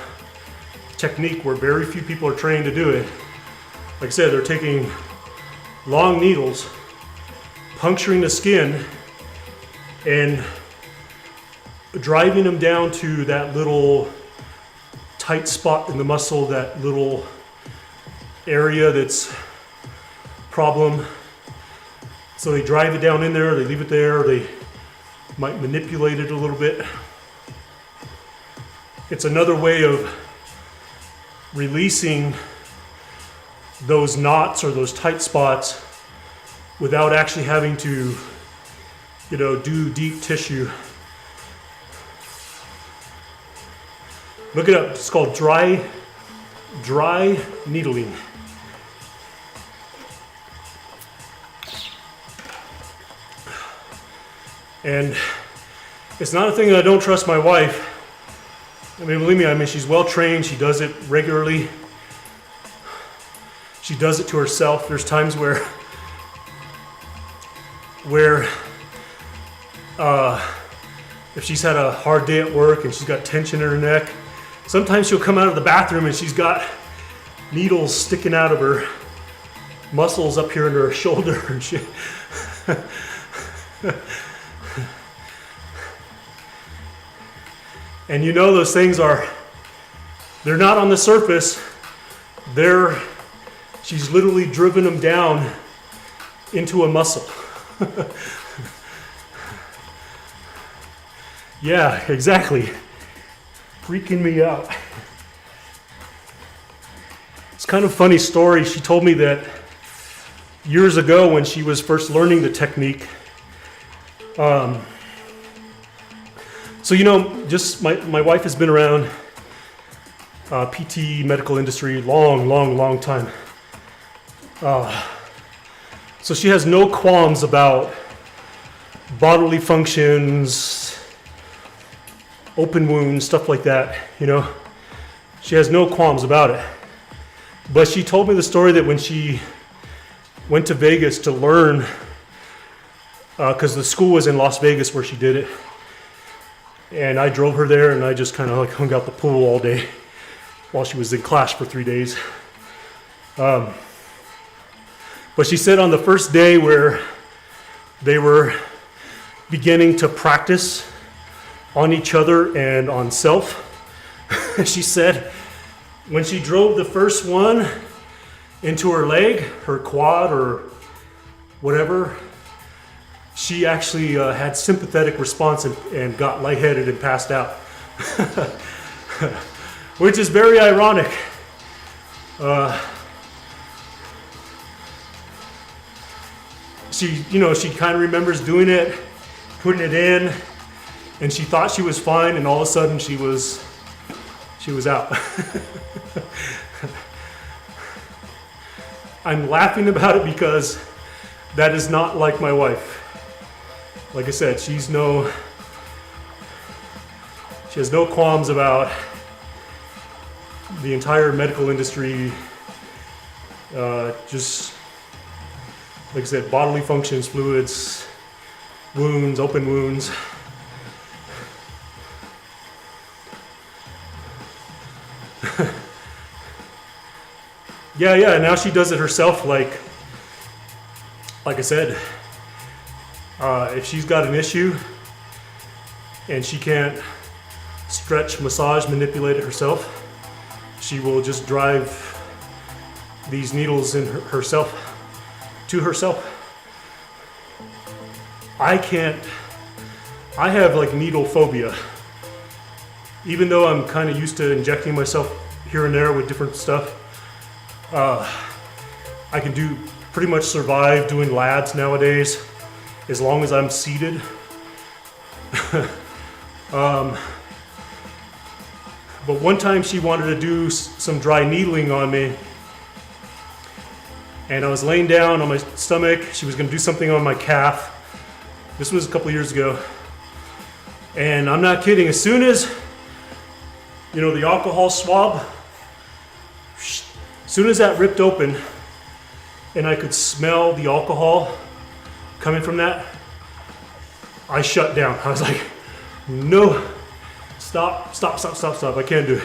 technique where very few people are trained to do it. Like I said, they're taking long needles, puncturing the skin, and driving them down to that little tight spot in the muscle, that little area that's problem. So they drive it down in there, they leave it there, they might manipulate it a little bit. It's another way of releasing those knots or those tight spots without actually having to, you know, do deep tissue. Look it up, it's called dry needling. And it's not a thing that I don't trust my wife. I mean, believe me, I mean, she's well trained, she does it regularly. She does it to herself. There's times where if she's had a hard day at work and she's got tension in her neck, sometimes she'll come out of the bathroom and she's got needles sticking out of her muscles up here under her shoulder and shit. And you know those things they're not on the surface. She's literally driven them down into a muscle. Yeah, exactly. Freaking me out. It's kind of a funny story. She told me that years ago when she was first learning the technique, so you know, just my wife has been around PT medical industry long time. So she has no qualms about bodily functions, open wounds, stuff like that, you know. She has no qualms about it. But she told me the story that when she went to Vegas to learn, because the school was in Las Vegas where she did it, and I drove her there and I just kind of like hung out the pool all day while she was in class for 3 days. But she said on the first day where they were beginning to practice on each other and on self, she said when she drove the first one into her leg, her quad or whatever, she actually had sympathetic response and got lightheaded and passed out. Which is very ironic. She kind of remembers doing it, putting it in, and she thought she was fine, and all of a sudden she was out. I'm laughing about it because that is not like my wife. Like I said, she has no qualms about the entire medical industry, just like I said, bodily functions, fluids, wounds, open wounds. Yeah, now she does it herself. Like I said, if she's got an issue and she can't stretch, massage, manipulate it herself, she will just drive these needles in herself to herself. I have like needle phobia. Even though I'm kind of used to injecting myself here and there with different stuff, I can pretty much survive doing lads nowadays as long as I'm seated. But one time she wanted to do some dry needling on me, and I was laying down on my stomach. She was going to do something on my calf. This was a couple years ago, and I'm not kidding. As soon as, the alcohol swab, as soon as that ripped open and I could smell the alcohol coming from that, I shut down. I was like, no, stop. I can't do it.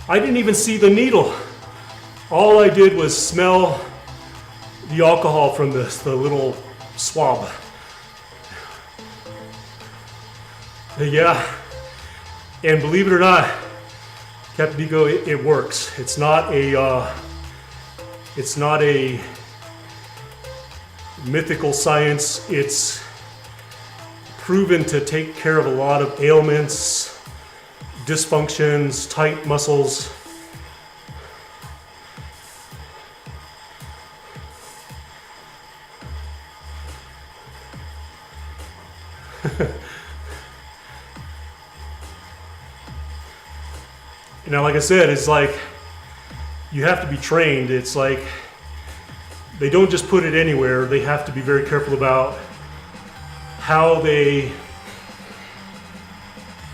I didn't even see the needle. All I did was smell the alcohol from the little swab. Yeah, and believe it or not, Captain Nico, it works. It's not a mythical science. It's proven to take care of a lot of ailments, dysfunctions, tight muscles. Now, like I said, it's like you have to be trained. It's like they don't just put it anywhere. They have to be very careful about how they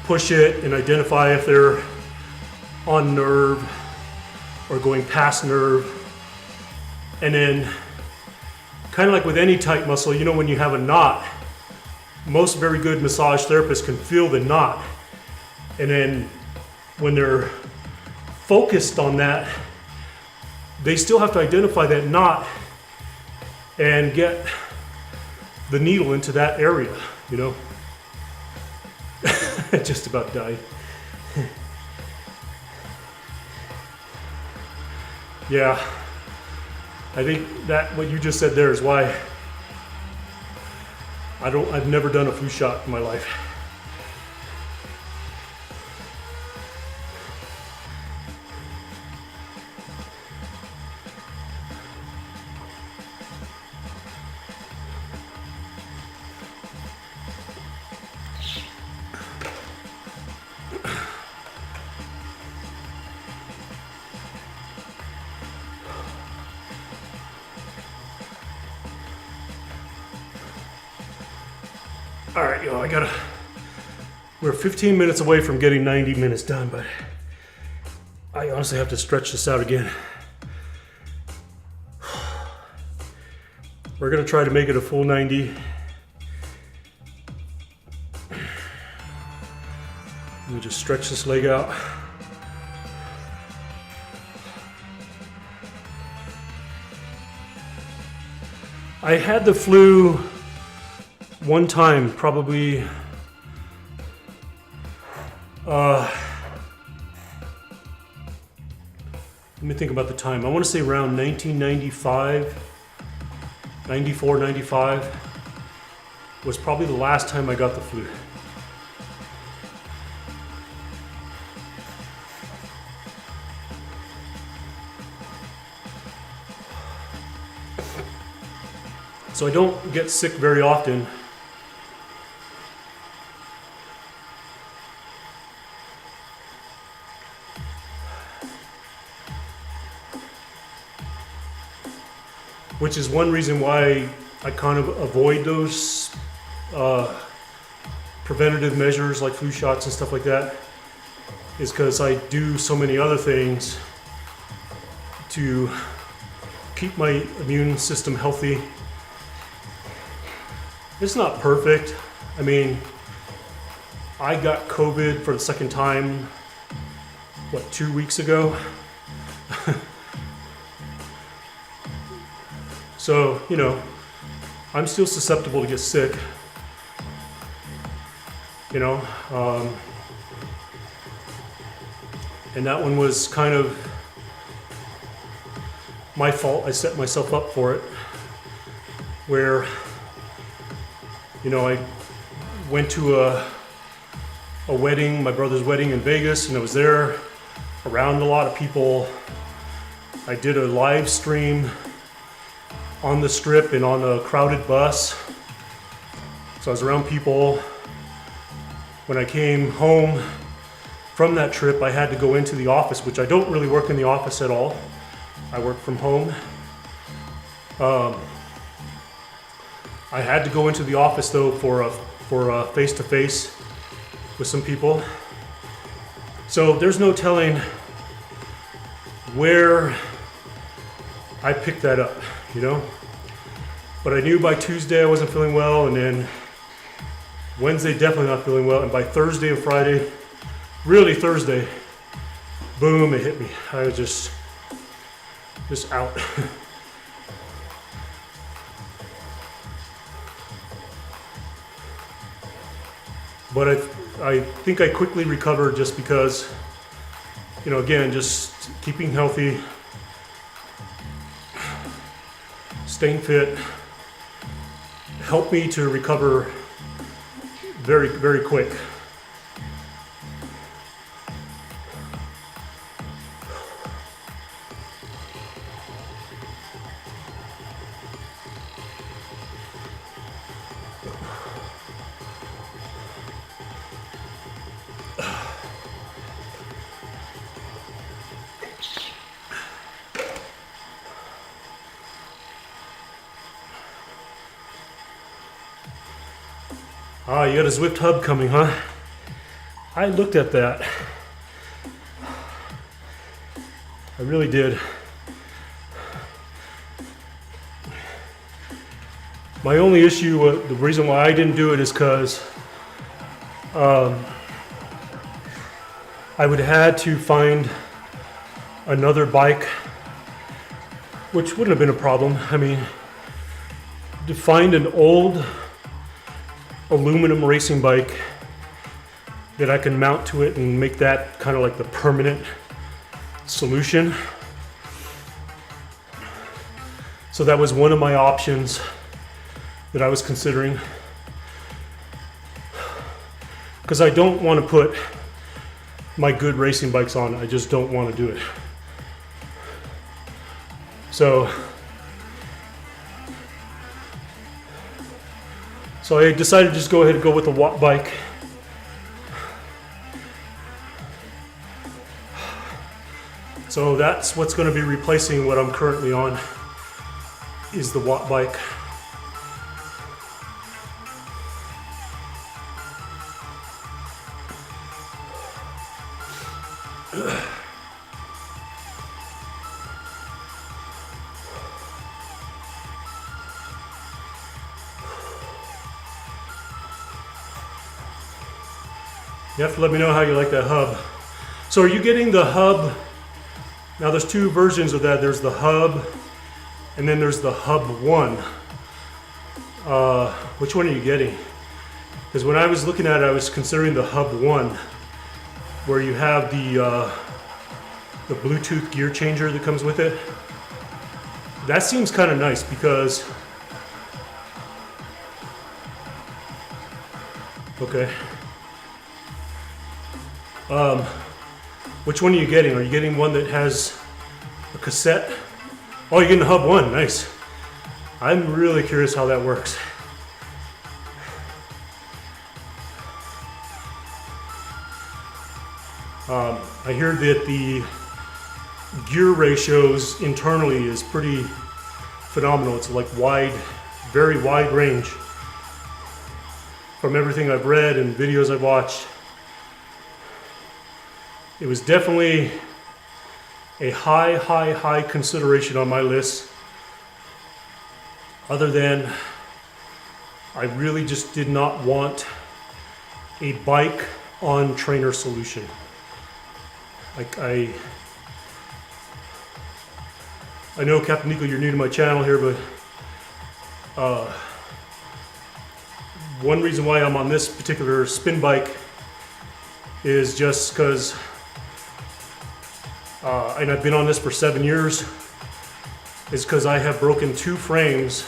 push it and identify if they're on nerve or going past nerve. And then, kind of like with any tight muscle, when you have a knot, most very good massage therapists can feel the knot. And then when they're focused on that, they still have to identify that knot and get the needle into that area, I just about died. Yeah, I think that what you just said there is why I've never done a flu shot in my life. All right, y'all, we're 15 minutes away from getting 90 minutes done, but I honestly have to stretch this out again. We're gonna try to make it a full 90. Let me just stretch this leg out. I had the flu one time, probably let me think about the time. I want to say around 1995, 94, 95 was probably the last time I got the flu. So I don't get sick very often. Which is one reason why I kind of avoid those preventative measures like flu shots and stuff like that. is because I do so many other things to keep my immune system healthy. It's not perfect. I mean, I got COVID for the second time, 2 weeks ago? So, I'm still susceptible to get sick, and that one was kind of my fault. I set myself up for it, where, I went to a wedding, my brother's wedding in Vegas, and I was there around a lot of people. I did a live stream on the strip and on a crowded bus. So I was around people. When I came home from that trip, I had to go into the office, which I don't really work in the office at all. I work from home. I had to go into the office though for a face-to-face with some people. So there's no telling where I picked that up, But I knew by Tuesday I wasn't feeling well, and then Wednesday definitely not feeling well, and by Thursday and Friday, really Thursday, boom, it hit me. I was just out. But I think I quickly recovered just because, again, just keeping healthy, staying fit, helped me to recover very, very quick. Ah, you got a Zwift hub coming, huh? I looked at that. I really did. My only issue, the reason why I didn't do it is because I would have had to find another bike, which wouldn't have been a problem. I mean, to find an old aluminum racing bike that I can mount to it and make that kind of like the permanent solution. So that was one of my options that I was considering, because I don't want to put my good racing bikes on. I just don't want to do it. So I decided to just go ahead and go with the watt bike. So that's what's going to be replacing what I'm currently on, is the watt bike. You have to let me know how you like that hub. So are you getting the hub? Now there's two versions of that. There's the hub, and then there's the hub 1. Which one are you getting? Because when I was looking at it, I was considering the hub 1, where you have the Bluetooth gear changer that comes with it. That seems kind of nice because, okay. Which one are you getting? Are you getting one that has a cassette? Oh, you're getting the hub 1, nice. I'm really curious how that works. I hear that the gear ratios internally is pretty phenomenal. It's like very wide range. From everything I've read and videos I've watched, it was definitely a high consideration on my list. Other than I really just did not want a bike on trainer solution. Like I know, Captain Nico, you're new to my channel here, but one reason why I'm on this particular spin bike is just because, and I've been on this for 7 years, is because I have broken 2 frames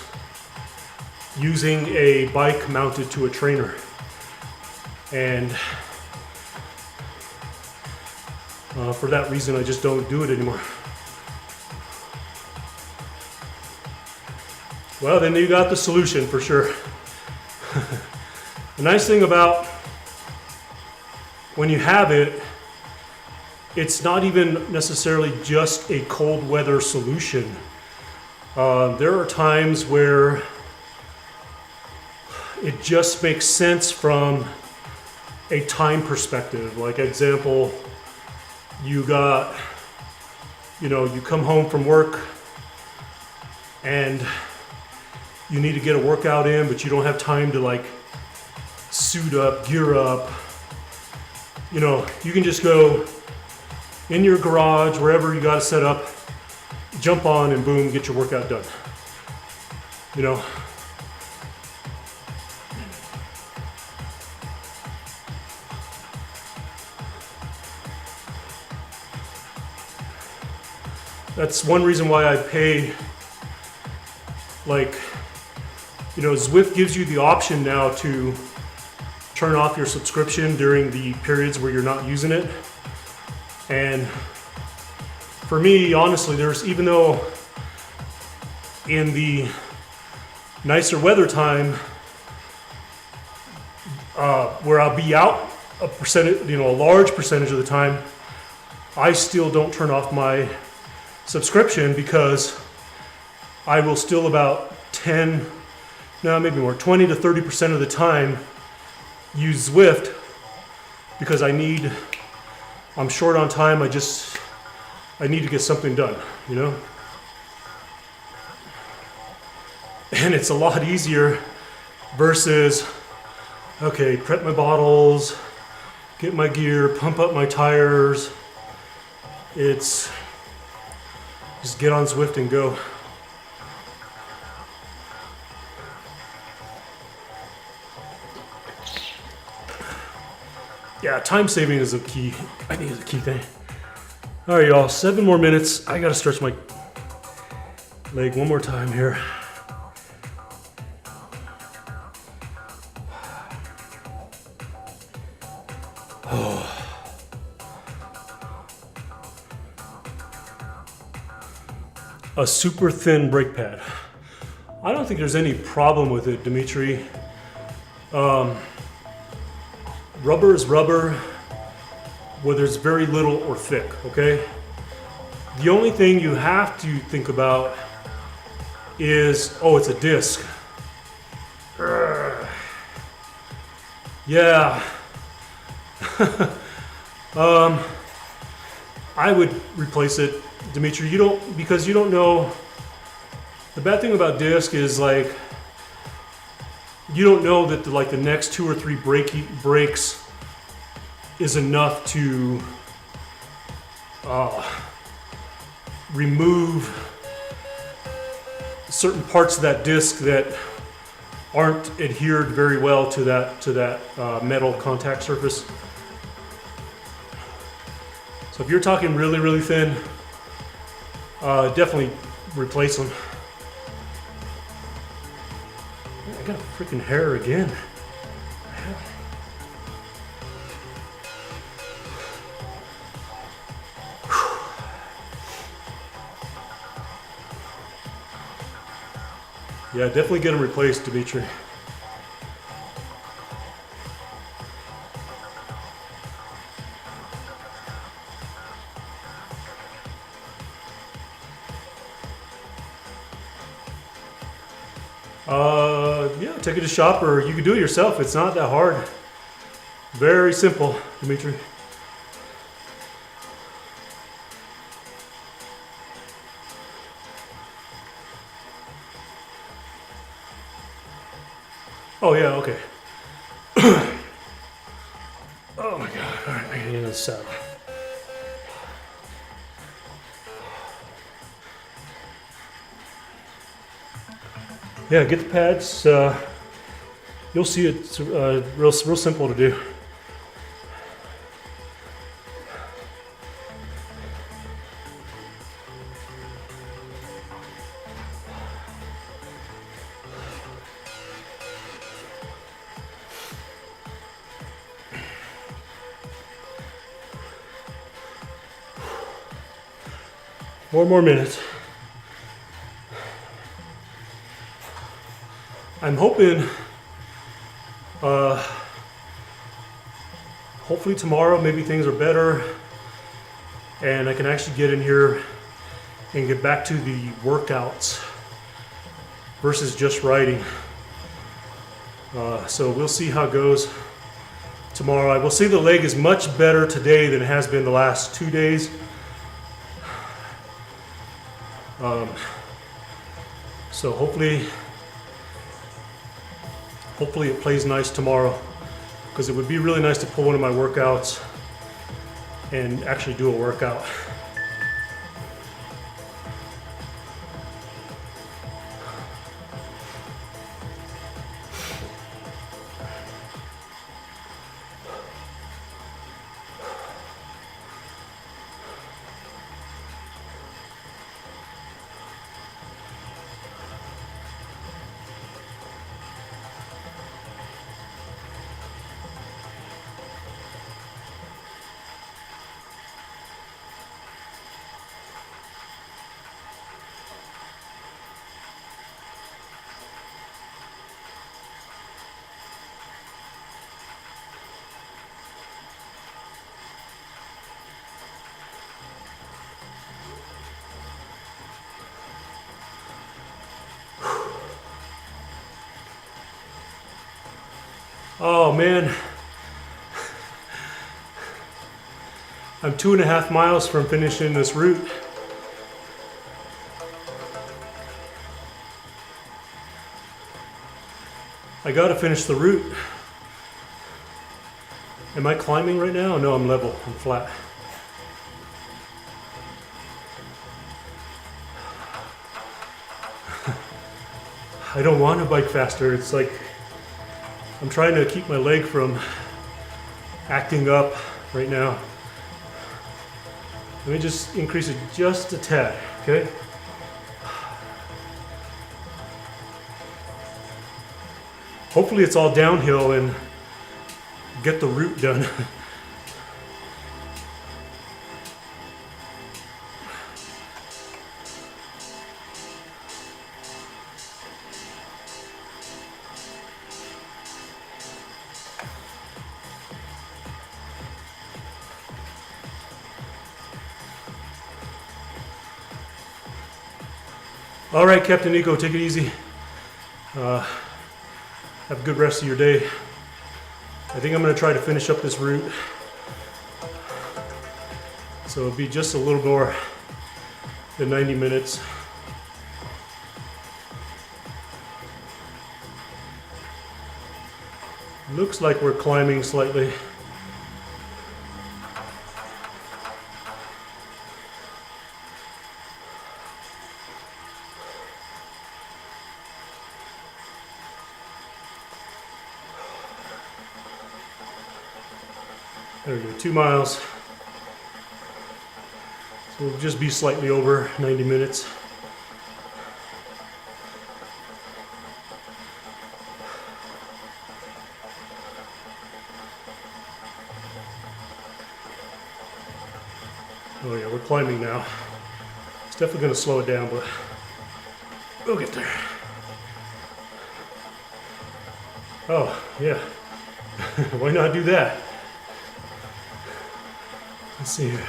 using a bike mounted to a trainer. And for that reason, I just don't do it anymore. Well, then you got the solution for sure. The nice thing about when you have it, it's not even necessarily just a cold weather solution. There are times where it just makes sense from a time perspective. Like example, you come home from work and you need to get a workout in, but you don't have time to like suit up, gear up. You can just go in your garage, wherever you got it set up, jump on and boom, get your workout done. That's one reason why I pay, Zwift gives you the option now to turn off your subscription during the periods where you're not using it. And for me, honestly, even though in the nicer weather time, where I'll be out a large percentage of the time, I still don't turn off my subscription because I will still about 20 to 30% of the time use Zwift because I'm short on time. I need to get something done, And it's a lot easier versus, okay, prep my bottles, get my gear, pump up my tires. It's just get on Zwift and go. Yeah, time saving is I think is a key thing. All right, y'all, 7 more minutes. I gotta stretch my leg one more time here. A super thin brake pad. I don't think there's any problem with it, Dimitri. Rubber is rubber, whether it's very little or thick, okay? The only thing you have to think about is, it's a disc. Yeah. I would replace it, Dimitri. Because you don't know. The bad thing about disc is you don't know that the next 2 or 3 brakes is enough to remove certain parts of that disc that aren't adhered very well to that metal contact surface. So if you're talking really, really thin, definitely replace them. I got a freaking hair again. Yeah, definitely get them replaced, Dimitri. Yeah, take it to shop, or you can do it yourself. It's not that hard. Very simple, Dimitri. Oh yeah, okay. Oh my god, alright, I gotta get in the saddle. Yeah, get the pads. You'll see it's real simple to do. Four more minutes. I'm hoping, hopefully tomorrow maybe things are better and I can actually get in here and get back to the workouts versus just riding. So we'll see how it goes tomorrow. I will say the leg is much better today than it has been the last 2 days. So hopefully it plays nice tomorrow, because it would be really nice to pull one of my workouts and actually do a workout. Oh man, I'm 2.5 miles from finishing this route. I gotta finish the route. Am I climbing right now? No, I'm level, I'm flat. I don't want to bike faster. It's like I'm trying to keep my leg from acting up right now. Let me just increase it just a tad, okay? Hopefully it's all downhill and get the route done. All right, Captain Nico, take it easy. Have a good rest of your day. I think I'm gonna try to finish up this route. So it'll be just a little more than 90 minutes. Looks like we're climbing slightly. There we go, 2 miles. So we'll just be slightly over 90 minutes. Oh yeah, we're climbing now. It's definitely gonna slow it down, but we'll get there. Oh, yeah. Why not do that? Let's see here.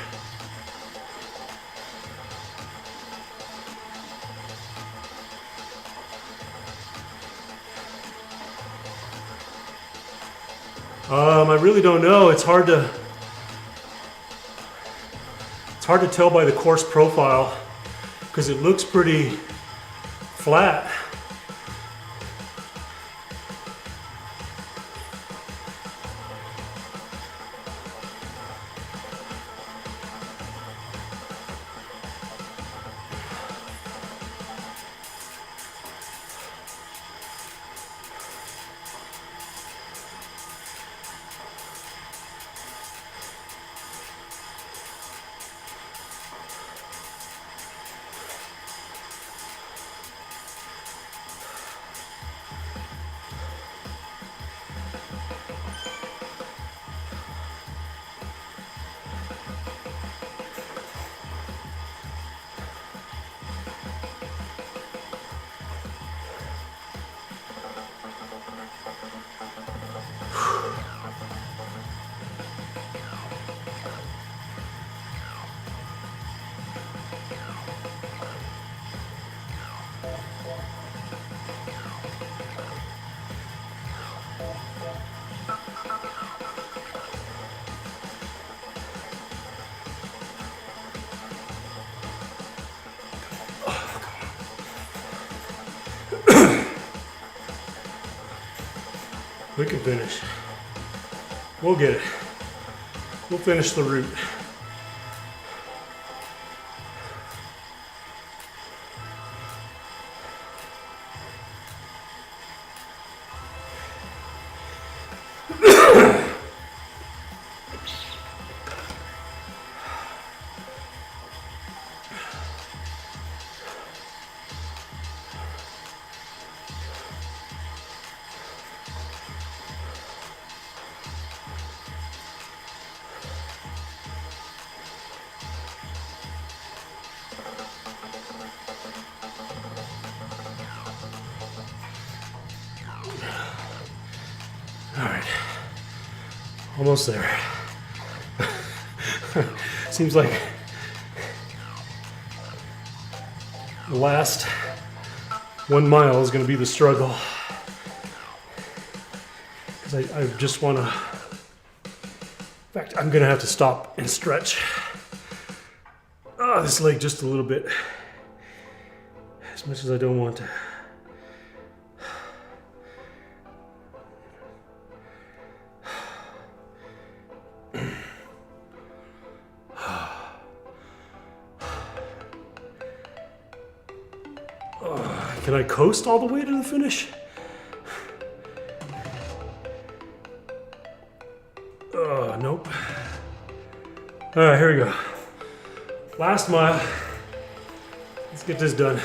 I really don't know. It's hard to tell by the course profile because it looks pretty flat. We can finish. We'll get it. We'll finish the route. All right, almost there. Seems like the last 1 mile is going to be the struggle. Because I just want to, in fact, I'm going to have to stop and stretch this leg just a little bit, as much as I don't want to. Can I coast all the way to the finish? Nope. All right, here we go. Last mile. Let's get this done.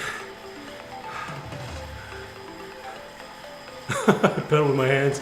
Pedal with my hands.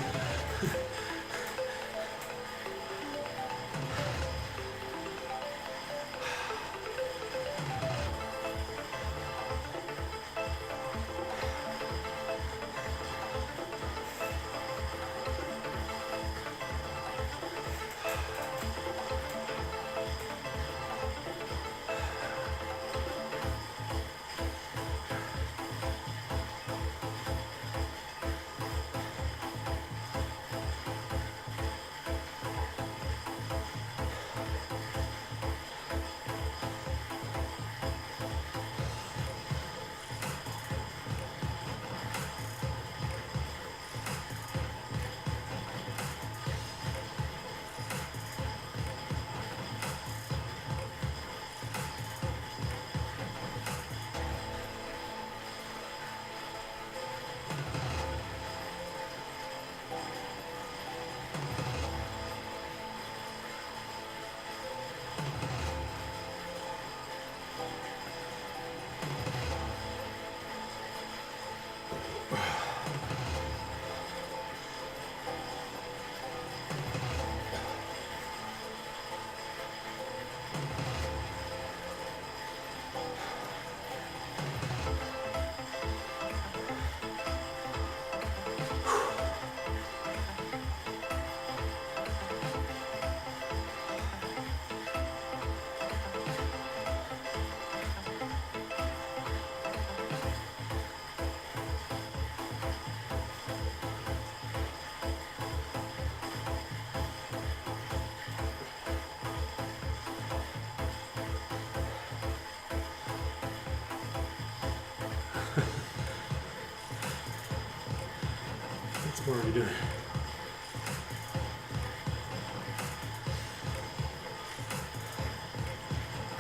What are we doing?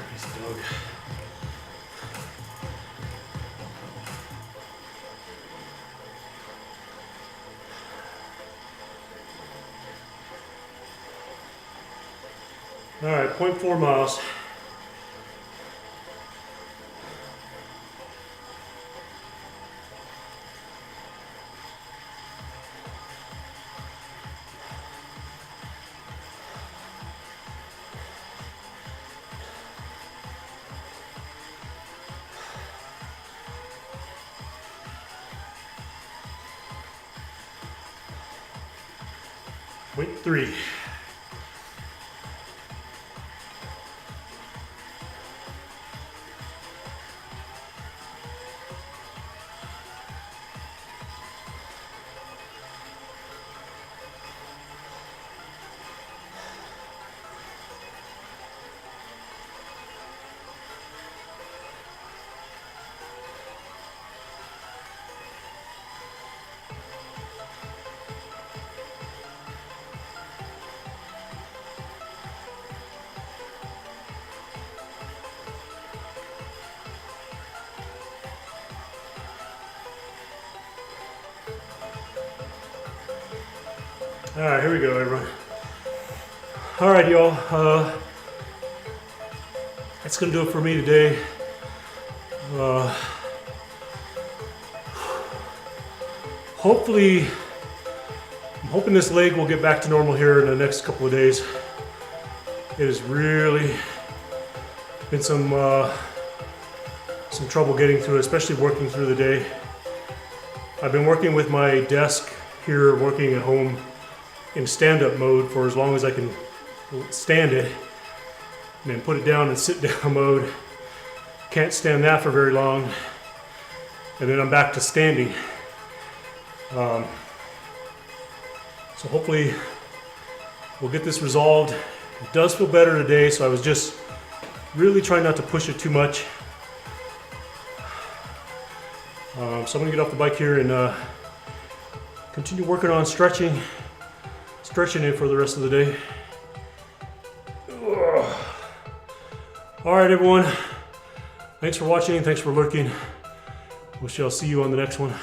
Crazy dog. All right, 0.4 miles. Point 3. All right, here we go, everyone. All right, y'all. That's gonna do it for me today. Hopefully, I'm hoping this leg will get back to normal here in the next couple of days. It has really been some trouble getting through it, especially working through the day. I've been working with my desk here, working at home in stand-up mode for as long as I can stand it, and then put it down in sit-down mode. Can't stand that for very long, and then I'm back to standing. So hopefully we'll get this resolved. It does feel better today, so I was just really trying not to push it too much. So I'm gonna get off the bike here and continue working on stretching it for the rest of the day. Ugh. All right, everyone. Thanks for watching. Thanks for lurking. We shall see you on the next one.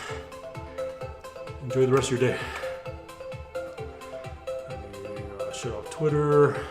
Enjoy the rest of your day. Shut off Twitter.